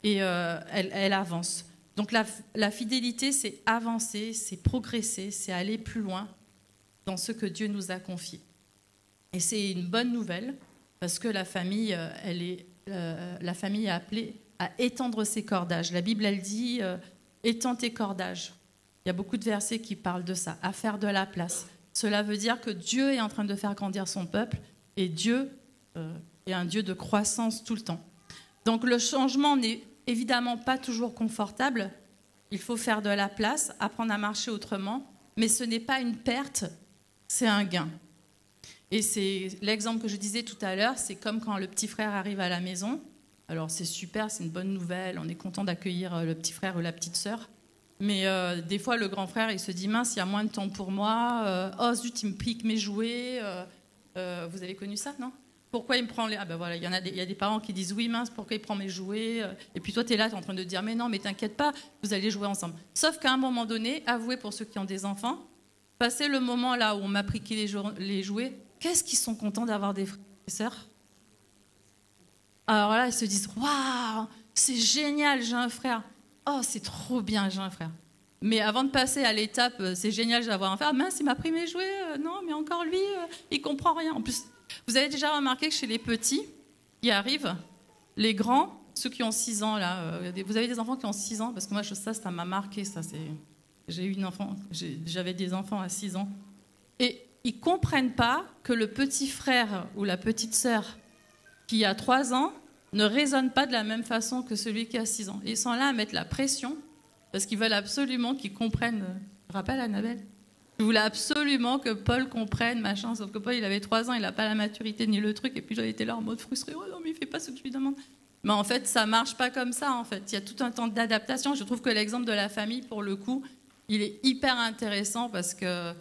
et elle avance. Donc la fidélité, c'est avancer, c'est progresser, c'est aller plus loin dans ce que Dieu nous a confié. Et c'est une bonne nouvelle parce que la famille est appelée à étendre ses cordages. La Bible, elle dit étends tes cordages. Il y a beaucoup de versets qui parlent de ça, à faire de la place. Cela veut dire que Dieu est en train de faire grandir son peuple et Dieu est un Dieu de croissance tout le temps. Donc le changement n'est évidemment pas toujours confortable. Il faut faire de la place, apprendre à marcher autrement, mais ce n'est pas une perte, c'est un gain. Et c'est l'exemple que je disais tout à l'heure, c'est comme quand le petit frère arrive à la maison. Alors c'est super, c'est une bonne nouvelle, on est content d'accueillir le petit frère ou la petite sœur. Mais des fois, le grand frère, il se dit, mince, il y a moins de temps pour moi. Oh zut, il me pique mes jouets. Vous avez connu ça, non? Pourquoi il me prend les... Ah ben voilà, il y a des parents qui disent, oui, mince, pourquoi il prend mes jouets? Et puis toi, tu es là, tu es en train de dire, mais non, mais t'inquiète pas, vous allez jouer ensemble. Sauf qu'à un moment donné, avouez pour ceux qui ont des enfants, passez le moment là où on m'a piqué les jouets, qu'est-ce qu'ils sont contents d'avoir des frères et sœurs? Alors là, ils se disent, waouh, c'est génial, j'ai un frère. Oh, c'est trop bien, j'ai un frère. Mais avant de passer à l'étape, c'est génial d'avoir un frère, mince, il m'a pris mes jouets, non, mais encore lui, il comprend rien. En plus, vous avez déjà remarqué que chez les petits qui arrivent, les grands, ceux qui ont 6 ans, là, vous avez des enfants qui ont 6 ans, parce que moi, ça m'a marqué, ça, j'avais des enfants à 6 ans. Et ils ne comprennent pas que le petit frère ou la petite sœur qui a 3 ans ne raisonne pas de la même façon que celui qui a 6 ans. Et ils sont là à mettre la pression parce qu'ils veulent absolument qu'ils comprennent. Tu te rappelles, Annabelle? Je voulais absolument que Paul comprenne, machin, sauf que Paul, il avait 3 ans, il n'a pas la maturité ni le truc, et puis j'avais été là en mode frustré, oh non, mais il ne fait pas ce que je lui demande. Mais en fait, ça ne marche pas comme ça, en fait. Il y a tout un temps d'adaptation. Je trouve que l'exemple de la famille, pour le coup, il est hyper intéressant parce que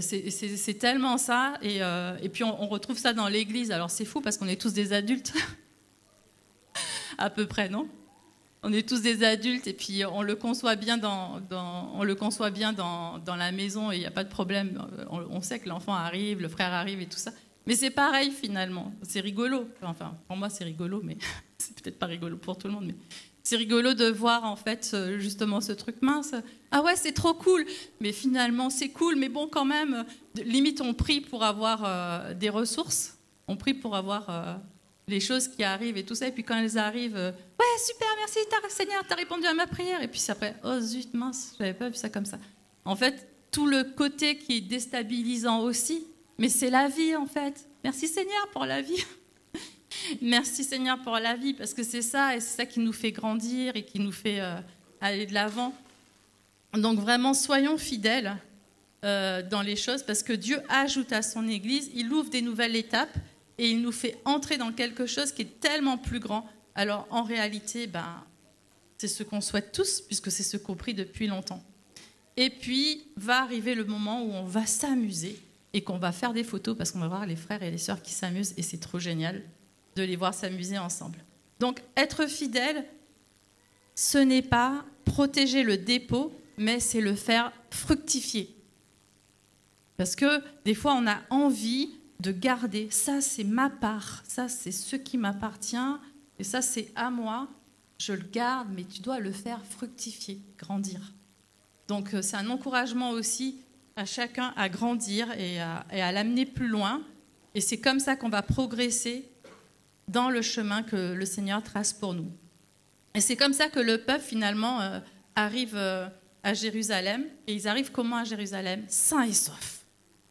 c'est tellement ça, et puis on retrouve ça dans l'église. Alors c'est fou parce qu'on est tous des adultes, à peu près, non? On est tous des adultes et puis on le conçoit bien dans la maison et il n'y a pas de problème. On sait que l'enfant arrive, le frère arrive et tout ça. Mais c'est pareil finalement, c'est rigolo. Enfin, pour moi c'est rigolo, mais c'est peut-être pas rigolo pour tout le monde. Mais c'est rigolo de voir en fait justement ce truc mince. Ah ouais, c'est trop cool, mais finalement c'est cool, mais bon quand même, limite on prie pour avoir des ressources, on prie pour avoir les choses qui arrivent et tout ça, et puis quand elles arrivent, ouais super, merci Seigneur, t'as répondu à ma prière, et puis après, oh zut, mince, j'avais pas vu ça comme ça. En fait, tout le côté qui est déstabilisant aussi, mais c'est la vie en fait. Merci Seigneur pour la vie. Merci Seigneur pour la vie, parce que c'est ça, et c'est ça qui nous fait grandir et qui nous fait aller de l'avant. Donc vraiment, soyons fidèles dans les choses, parce que Dieu ajoute à son Église, il ouvre des nouvelles étapes, et il nous fait entrer dans quelque chose qui est tellement plus grand. Alors en réalité, c'est ce qu'on souhaite tous, puisque c'est ce qu'on prie depuis longtemps. Et puis va arriver le moment où on va s'amuser et qu'on va faire des photos, parce qu'on va voir les frères et les sœurs qui s'amusent, et c'est trop génial de les voir s'amuser ensemble. Donc être fidèle, ce n'est pas protéger le dépôt, mais c'est le faire fructifier. Parce que des fois, on a envie de garder, ça c'est ma part, ça c'est ce qui m'appartient, et ça c'est à moi, je le garde, mais tu dois le faire fructifier, grandir. Donc c'est un encouragement aussi à chacun à grandir et à l'amener plus loin. Et c'est comme ça qu'on va progresser dans le chemin que le Seigneur trace pour nous. Et c'est comme ça que le peuple finalement arrive à Jérusalem. Et ils arrivent comment à Jérusalem? Sains et saufs.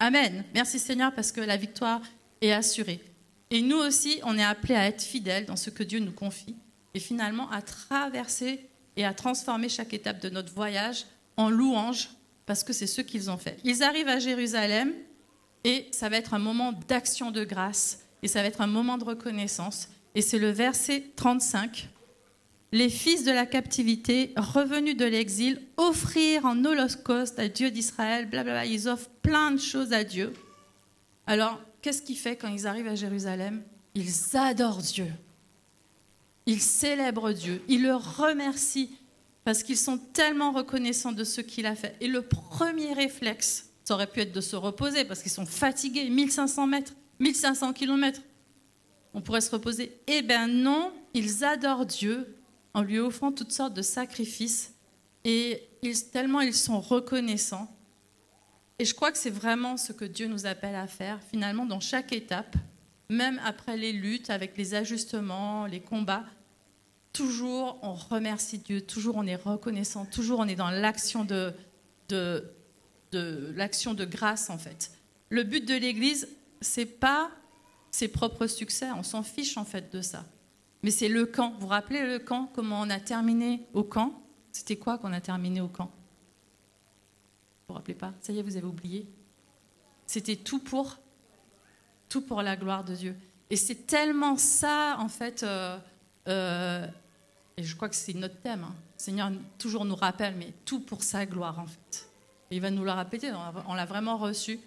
Amen. Merci Seigneur parce que la victoire est assurée. Et nous aussi, on est appelés à être fidèles dans ce que Dieu nous confie. Et finalement à traverser et à transformer chaque étape de notre voyage en louange, parce que c'est ce qu'ils ont fait. Ils arrivent à Jérusalem et ça va être un moment d'action de grâce et ça va être un moment de reconnaissance. Et c'est le verset 35. Les fils de la captivité, revenus de l'exil, offrirent en holocauste à Dieu d'Israël, blablabla, ils offrent plein de choses à Dieu. Alors, qu'est-ce qu'ils font quand ils arrivent à Jérusalem? Ils adorent Dieu. Ils célèbrent Dieu. Ils le remercient parce qu'ils sont tellement reconnaissants de ce qu'il a fait. Et le premier réflexe, ça aurait pu être de se reposer parce qu'ils sont fatigués, 1500 mètres, 1500 kilomètres. On pourrait se reposer. Eh bien non, ils adorent Dieu en lui offrant toutes sortes de sacrifices et tellement ils sont reconnaissants. Et je crois que c'est vraiment ce que Dieu nous appelle à faire, finalement, dans chaque étape, même après les luttes, avec les ajustements, les combats. Toujours, on remercie Dieu, toujours on est reconnaissant, toujours on est dans l'action l'action de grâce, en fait. Le but de l'Église, c'est pas ses propres succès, on s'en fiche, en fait, de ça. Mais c'est le camp. Vous vous rappelez le camp, comment on a terminé au camp? C'était quoi qu'on a terminé au camp? Vous vous rappelez pas? Ça y est, vous avez oublié. C'était tout pour la gloire de Dieu. Et c'est tellement ça, en fait, et je crois que c'est notre thème. Hein. Le Seigneur toujours nous rappelle, mais tout pour sa gloire, en fait. Et il va nous le répéter, on l'a vraiment reçu.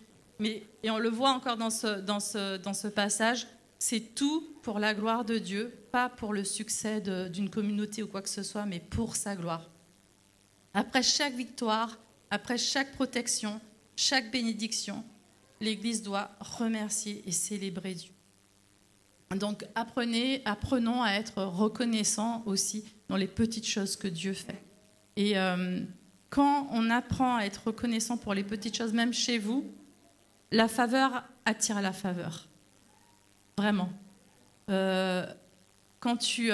Et on le voit encore dans ce passage, c'est tout pour la gloire de Dieu, pas pour le succès d'une communauté ou quoi que ce soit, mais pour sa gloire. Après chaque victoire, après chaque protection, chaque bénédiction, l'Église doit remercier et célébrer Dieu. Donc apprenons à être reconnaissants aussi dans les petites choses que Dieu fait. Et quand on apprend à être reconnaissant pour les petites choses, même chez vous, la faveur attire la faveur. Vraiment. Quand tu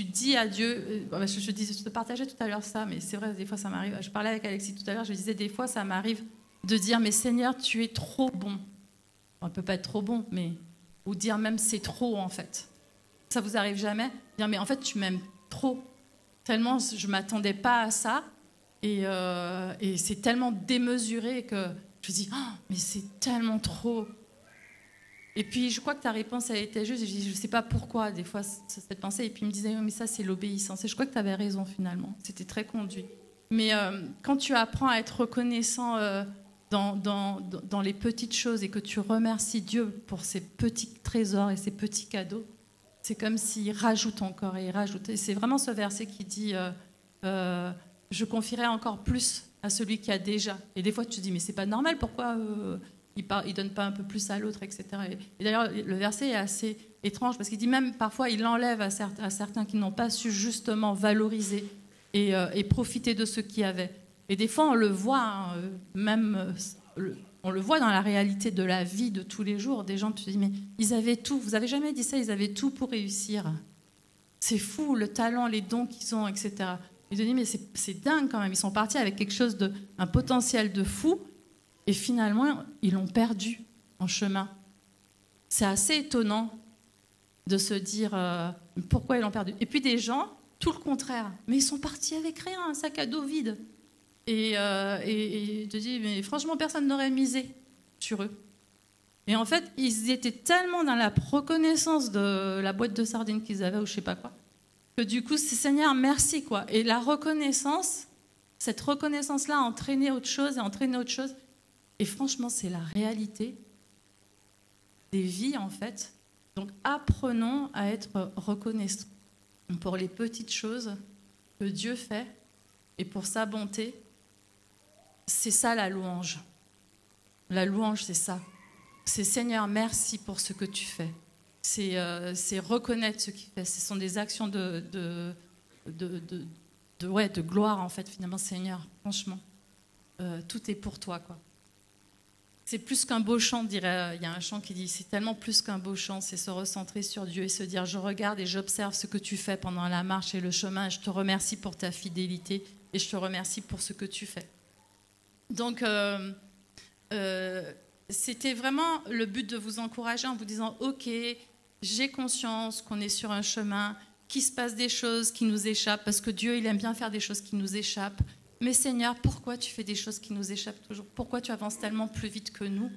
dis à Dieu, je te partageais tout à l'heure ça, mais c'est vrai, des fois ça m'arrive. Je parlais avec Alexis tout à l'heure, je disais des fois ça m'arrive de dire, mais Seigneur, tu es trop bon. On ne peut pas être trop bon, mais ou dire même c'est trop en fait. Ça vous arrive jamais? Dire mais en fait tu m'aimes trop. Tellement je ne m'attendais pas à ça et c'est tellement démesuré que je me dis oh, mais c'est tellement trop. Et puis je crois que ta réponse elle était juste. Je dis je ne sais pas pourquoi des fois cette pensée et puis il me disait oh, mais ça c'est l'obéissance. Et je crois que tu avais raison finalement. C'était très conduit. Mais quand tu apprends à être reconnaissant dans les petites choses et que tu remercies Dieu pour ces petits trésors et ces petits cadeaux, c'est comme s'il rajoute encore et il rajoute. Et c'est vraiment ce verset qui dit je confierai encore plus à celui qui a déjà. Et des fois tu te dis mais c'est pas normal, pourquoi il donne pas un peu plus à l'autre, etc. Et d'ailleurs le verset est assez étrange parce qu'il dit même parfois il enlève à certains qui n'ont pas su justement valoriser et profiter de ce qu'il y avait. Et des fois, on le voit, hein, on le voit dans la réalité de la vie de tous les jours. Des gens, tu te dis, mais ils avaient tout. Vous avez jamais dit ça, ils avaient tout pour réussir. C'est fou, le talent, les dons qu'ils ont, etc. Ils te disent, mais c'est dingue quand même. Ils sont partis avec quelque chose un potentiel de fou. Et finalement, ils l'ont perdu en chemin. C'est assez étonnant de se dire, pourquoi ils l'ont perdu. Et puis des gens, tout le contraire. Mais ils sont partis avec rien, un sac à dos vide. Et te dis, mais franchement, personne n'aurait misé sur eux. Et en fait, ils étaient tellement dans la reconnaissance de la boîte de sardines qu'ils avaient ou je sais pas quoi, que du coup, c'est Seigneur, merci quoi. Et la reconnaissance, cette reconnaissance-là a entraîné autre chose et entraîné autre chose. Et franchement, c'est la réalité des vies en fait. Donc, apprenons à être reconnaissants pour les petites choses que Dieu fait et pour sa bonté. C'est ça la louange. La louange, c'est ça. C'est Seigneur, merci pour ce que tu fais. C'est reconnaître ce qu'il fait. Ce sont des actions de gloire, en fait, finalement, Seigneur. Franchement, tout est pour toi, quoi. C'est plus qu'un beau chant, dirait. Il y a un chant qui dit, c'est tellement plus qu'un beau chant, c'est se recentrer sur Dieu et se dire, je regarde et j'observe ce que tu fais pendant la marche et le chemin, et je te remercie pour ta fidélité et je te remercie pour ce que tu fais. Donc, c'était vraiment le but de vous encourager en vous disant, ok, j'ai conscience qu'on est sur un chemin, qu'il se passe des choses qui nous échappent, parce que Dieu, il aime bien faire des choses qui nous échappent. Mais Seigneur, pourquoi tu fais des choses qui nous échappent toujours? Pourquoi tu avances tellement plus vite que nous?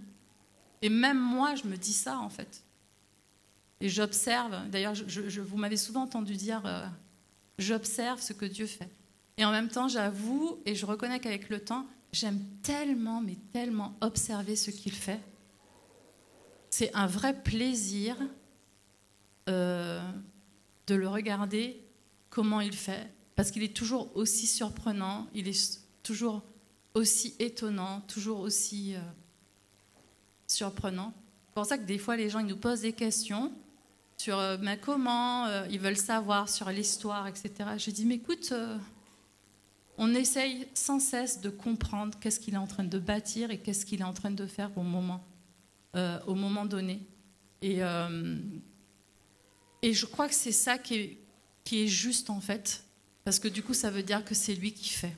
Et même moi, je me dis ça, en fait. Et j'observe, d'ailleurs, vous m'avez souvent entendu dire, j'observe ce que Dieu fait. Et en même temps, j'avoue, et je reconnais qu'avec le temps, j'aime tellement, mais tellement observer ce qu'il fait. C'est un vrai plaisir de le regarder, comment il fait. Parce qu'il est toujours aussi surprenant, il est toujours aussi étonnant, toujours aussi surprenant. C'est pour ça que des fois, les gens ils nous posent des questions sur comment ils veulent savoir sur l'histoire, etc. Je dis, mais écoute, on essaye sans cesse de comprendre qu'est-ce qu'il est en train de bâtir et qu'est-ce qu'il est en train de faire au moment donné. Et je crois que c'est ça qui est juste, en fait. Parce que du coup, ça veut dire que c'est lui qui fait.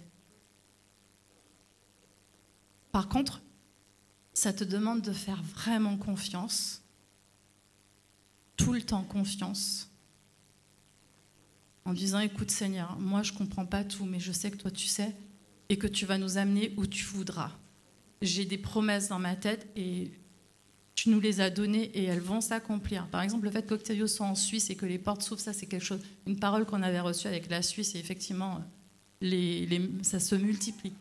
Par contre, ça te demande de faire vraiment confiance, tout le temps confiance, en disant, écoute Seigneur, moi je ne comprends pas tout, mais je sais que toi tu sais, et que tu vas nous amener où tu voudras. J'ai des promesses dans ma tête, et tu nous les as données, et elles vont s'accomplir. Par exemple, le fait qu'Octavio soit en Suisse et que les portes s'ouvrent, ça c'est quelque chose, une parole qu'on avait reçue avec la Suisse, et effectivement, ça se multiplie.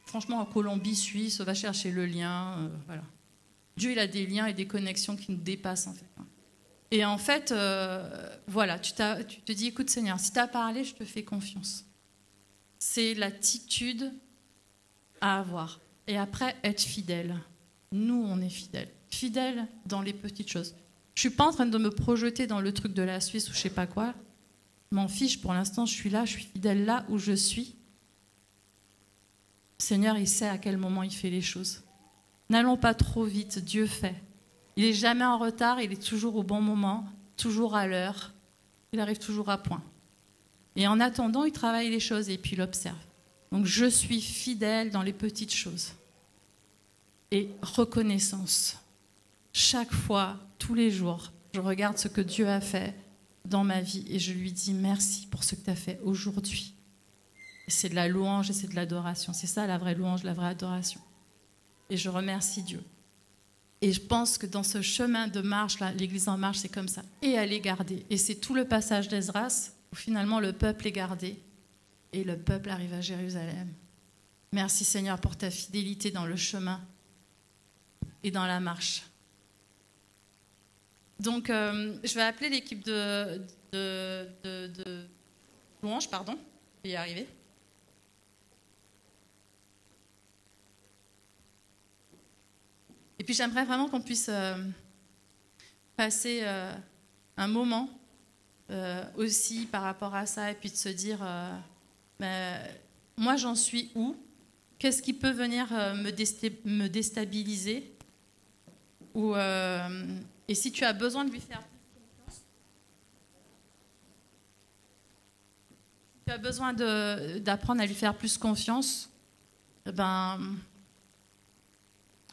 Franchement, en Colombie, Suisse, on va chercher le lien, voilà. Dieu, il a des liens et des connexions qui nous dépassent, en fait. Et en fait, voilà, tu te dis, écoute Seigneur, si tu as parlé, je te fais confiance. C'est l'attitude à avoir. Et après, être fidèle. Nous, on est fidèles. Fidèles dans les petites choses. Je ne suis pas en train de me projeter dans le truc de la Suisse ou je ne sais pas quoi. Je m'en fiche, pour l'instant, je suis là, je suis fidèle là où je suis. Le Seigneur, il sait à quel moment il fait les choses. N'allons pas trop vite, Dieu fait. Il n'est jamais en retard, il est toujours au bon moment, toujours à l'heure. Il arrive toujours à point. Et en attendant, il travaille les choses et puis il observe. Donc je suis fidèle dans les petites choses. Et reconnaissance. Chaque fois, tous les jours, je regarde ce que Dieu a fait dans ma vie et je lui dis merci pour ce que tu as fait aujourd'hui. Et c'est de la louange et c'est de l'adoration. C'est ça la vraie louange, la vraie adoration. Et je remercie Dieu. Et je pense que dans ce chemin de marche, là, l'Église en marche, c'est comme ça. Et elle est gardée. Et c'est tout le passage d'Esdras où finalement le peuple est gardé et le peuple arrive à Jérusalem. Merci Seigneur pour ta fidélité dans le chemin et dans la marche. Donc, je vais appeler l'équipe de louange, pardon. Je vais y arriver. Et puis j'aimerais vraiment qu'on puisse passer un moment aussi par rapport à ça et puis de se dire, moi j'en suis où? Qu'est-ce qui peut venir me déstabiliser? Et si tu as besoin de lui faire plus confiance, si tu as besoin d'apprendre à lui faire plus confiance,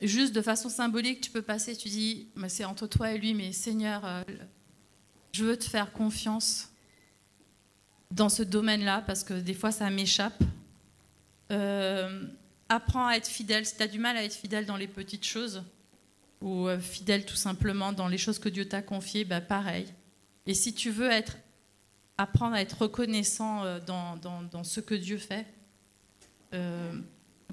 juste de façon symbolique, tu peux passer, tu dis, c'est entre toi et lui, mais Seigneur, je veux te faire confiance dans ce domaine-là, parce que des fois, ça m'échappe. Apprends à être fidèle. Si tu as du mal à être fidèle dans les petites choses, ou fidèle tout simplement dans les choses que Dieu t'a confiées, pareil. Et si tu veux apprendre à être reconnaissant dans ce que Dieu fait,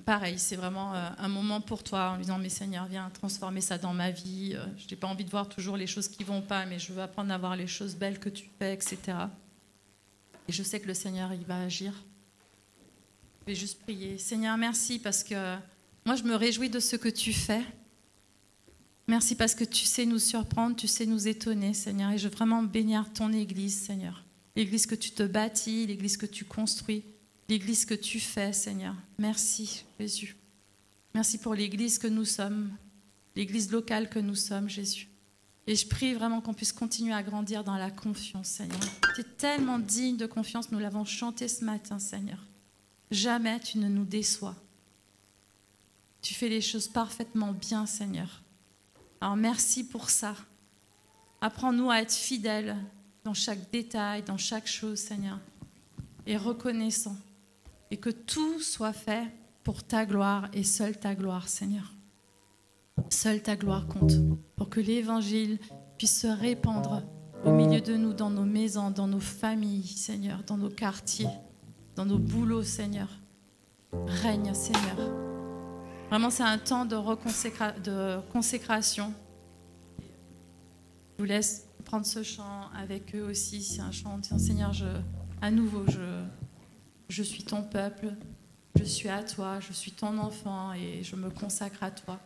pareil, c'est vraiment un moment pour toi en lui disant, mais Seigneur, viens transformer ça dans ma vie. Je n'ai pas envie de voir toujours les choses qui ne vont pas, mais je veux apprendre à voir les choses belles que tu fais, etc. Et je sais que le Seigneur, il va agir. Je vais juste prier. Seigneur, merci parce que Moi, je me réjouis de ce que tu fais. Merci parce que tu sais nous surprendre, tu sais nous étonner, Seigneur. Et je veux vraiment bénir ton Église, Seigneur. L'église que tu te bâtis, l'église que tu construis, l'église que tu fais, Seigneur. Merci, Jésus. Merci pour l'église que nous sommes, l'église locale que nous sommes, Jésus. Et je prie vraiment qu'on puisse continuer à grandir dans la confiance, Seigneur. Tu es tellement digne de confiance, nous l'avons chanté ce matin, Seigneur. Jamais tu ne nous déçois. Tu fais les choses parfaitement bien, Seigneur. Alors merci pour ça. Apprends-nous à être fidèles dans chaque détail, dans chaque chose, Seigneur, et reconnaissant, et que tout soit fait pour ta gloire et seule ta gloire, Seigneur. Seule ta gloire compte, pour que l'Évangile puisse se répandre au milieu de nous, dans nos maisons, dans nos familles, Seigneur, dans nos quartiers, dans nos boulots, Seigneur. Règne, Seigneur. Vraiment, c'est un temps de consécration. Je vous laisse prendre ce chant avec eux aussi. C'est un chant en disant, Seigneur, à nouveau, je suis ton peuple, je suis à toi, je suis ton enfant et je me consacre à toi.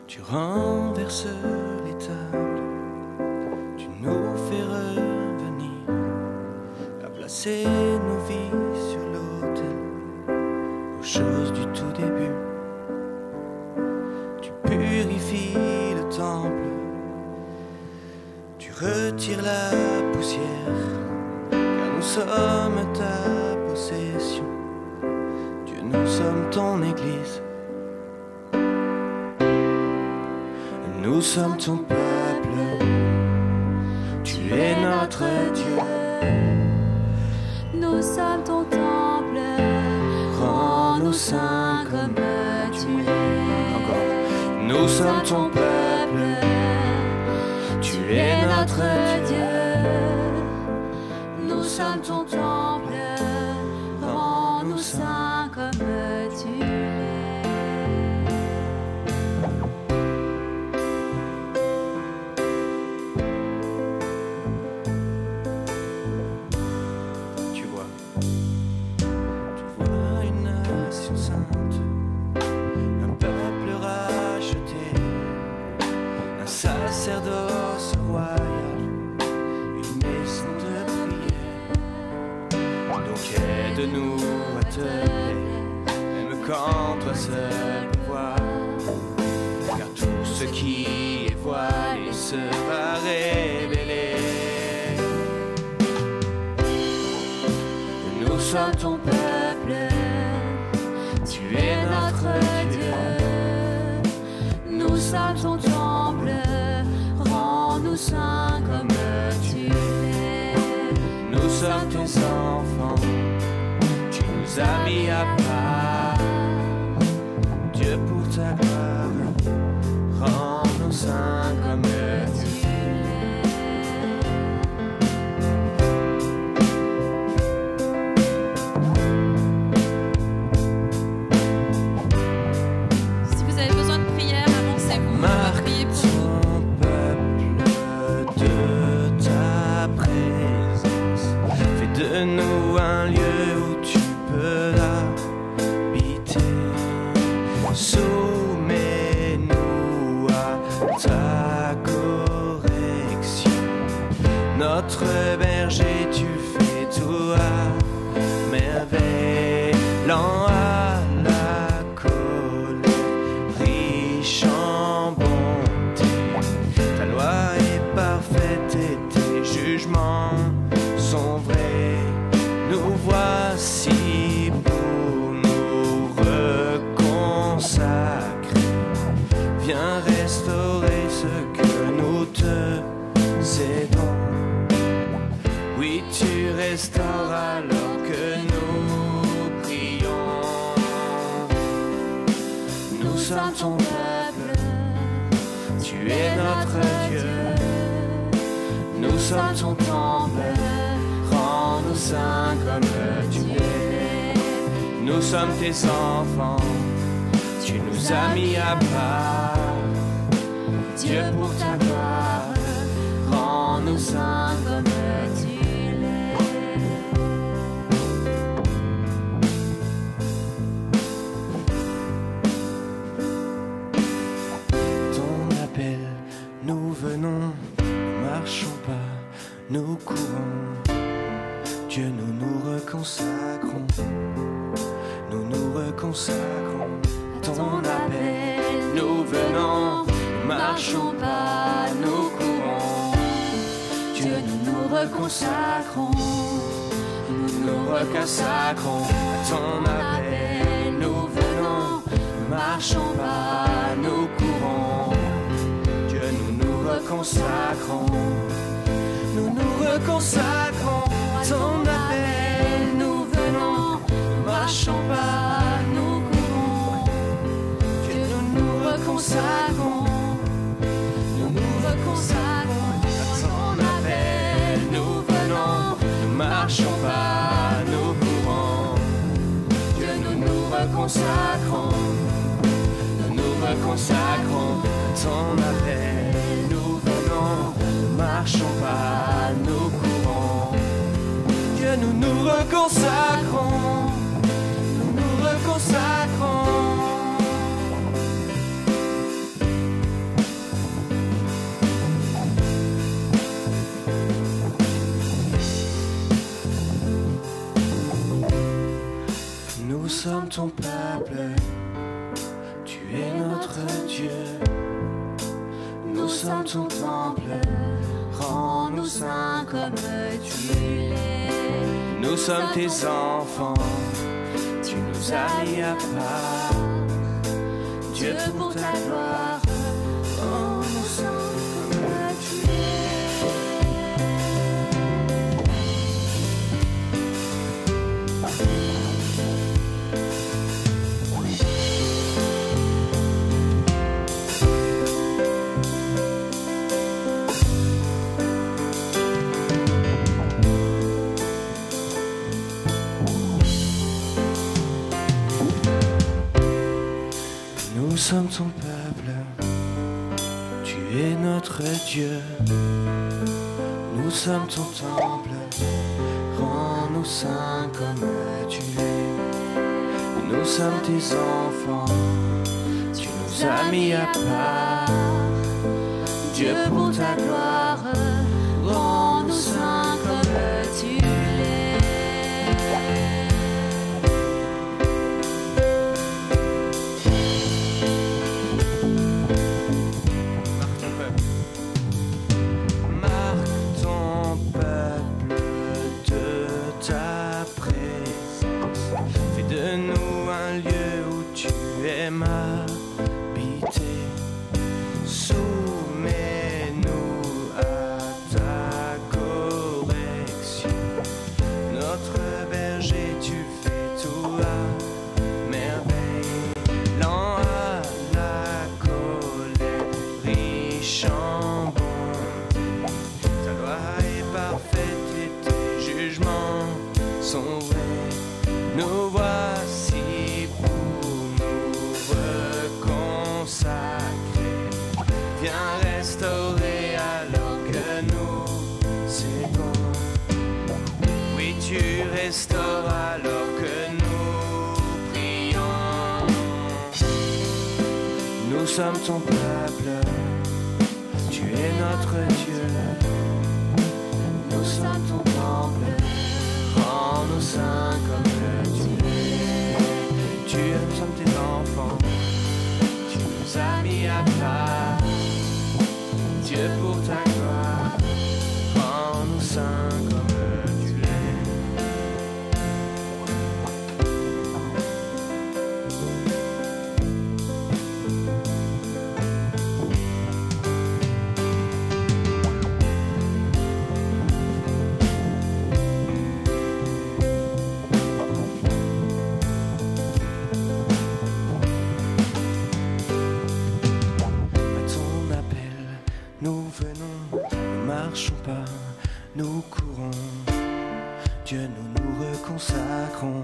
Tu renverses les tables, tu nous fais revenir, à placer nos vies sur l'autel, aux choses du tout début. Tu purifies le temple, tu retires la poussière, car nous sommes ta possession. Dieu, nous sommes ton Église. Nous sommes ton peuple, tu es notre Dieu. Nous sommes ton temple, rends-nous saints comme tu es. Encore. Nous sommes ton peuple, tu es notre Dieu. Nous sommes ton temple, rends-nous saints comme tu es. Sacerdoce royal, une maison de prière. Donc aide-nous à te plaire, même quand toi seul peux voir. Car tout ce qui est voilé sera révélé. Nous sommes ton peuple, tu es notre Dieu. Nous sommes ton temple, rends-nous saints comme tu es. Nous sommes tes enfants, tu nous as mis à part. Dieu, pour ta gloire, rends-nous saints comme tu es. Si vous avez besoin de prière, avancez-vous, on va prier pour vous. De nous un lieu où tu peux habiter. Soumets-nous à ta correction. Notre berger, tu fais tout à merveille. Lent à la colère, riche en bonté. Ta loi est parfaite et tes jugements sont vrais. Nous voici pour nous reconsacrer. Viens restaurer ce que nous te cédons. Oui, tu restaures alors que nous prions. Nous sommes ton peuple, tu es notre Dieu. Nous sommes ton temple, rends-nous saints comme tu es. Nous sommes tes enfants, tu nous as mis à part. Dieu pour ta gloire, rends-nous saints comme tu l'es. Ton appel, nous venons, nous marchons pas, nous courons. Dieu, nous nous reconsacrons, nous nous reconsacrons. Ton appel, nous venons, nous marchons pas, nous courons. Dieu, nous nous reconsacrons, nous nous reconsacrons. Ton appel, nous venons, nous marchons pas, nous courons. Dieu, nous nous reconsacrons, nous nous reconsacrons. Ton appel, nous venons, nous marchons pas, nous courons. Dieu, nous nous reconsacrons, nous nous reconsacrons. Ton appel, nous venons, nous marchons pas, nous courons. Dieu, nous nous reconsacrons, nous nous reconsacrons. Ton appel, nous venons, nous marchons pas, nous courons. Dieu, nous nous reconsacrons, nous nous reconsacrons. Nous sommes ton peuple, tu es notre Dieu. Nous sommes ton temple, rends-nous saints comme tu l'es. Nous sommes tes enfants, tu nous as mis à part. Dieu, pour ta gloire, rends-nous saints comme tu es. Nous sommes ton peuple, tu es notre Dieu. Nous sommes ton temple, rends-nous saints comme tu l'es. Nous sommes tes enfants, tu nous as mis à part. Dieu, pour ta gloire, rends-nous saints comme tu l'es. Habiter, soumets-nous à ta correction. Notre berger, tu fais tout à merveille, lent à la colère, riche en bonté. Ta loi est parfaite et tes jugements sont vrais. Nous voici pour consacré, viens restaurer alors que nous cédons. Oui, tu restaures alors que nous prions. Nous sommes ton peuple, tu es notre Dieu. Nous sommes ton temple, rends-nous saints comme tu es. Nous sommes tes enfants, nous as mis à part. Dieu, pour ta gloire, rends-nous saints comme tu l'es. Nous venons, ne marchons pas, nous courons. Dieu, nous nous reconsacrons,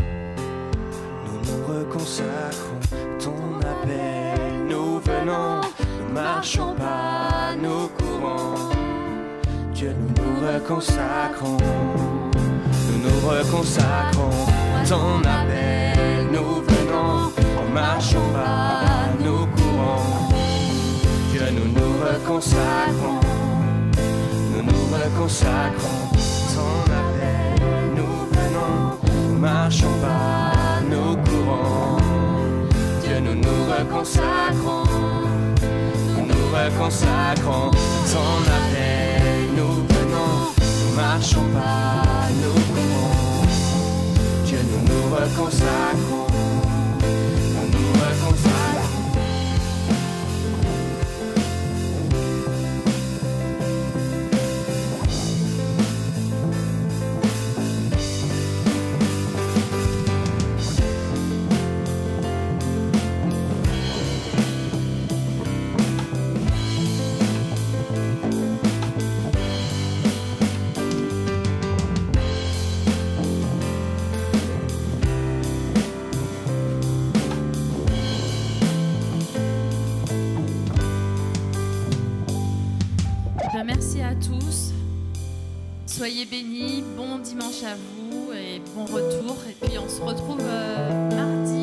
nous nous nous reconsacrons ton appel. Nous venons, nous marchons pas, nous courons. Dieu, nous nous reconsacrons. Nous nous reconsacrons ton appel. Nous venons, nous marchons pas, nous courons. Dieu, nous nous reconsacrons. Nous nous reconsacrons ton appel. Nous venons, nous marchons pas, nous courons. Dieu, nous nous reconsacrons. Nous nous reconsacrons ton appel. Nous venons, nous marchons pas, nous courons. Dieu, nous nous reconsacrons. Nous nous reconsacrons. Merci à tous. Soyez bénis. Bon dimanche à vous et bon retour. Et puis on se retrouve mardi.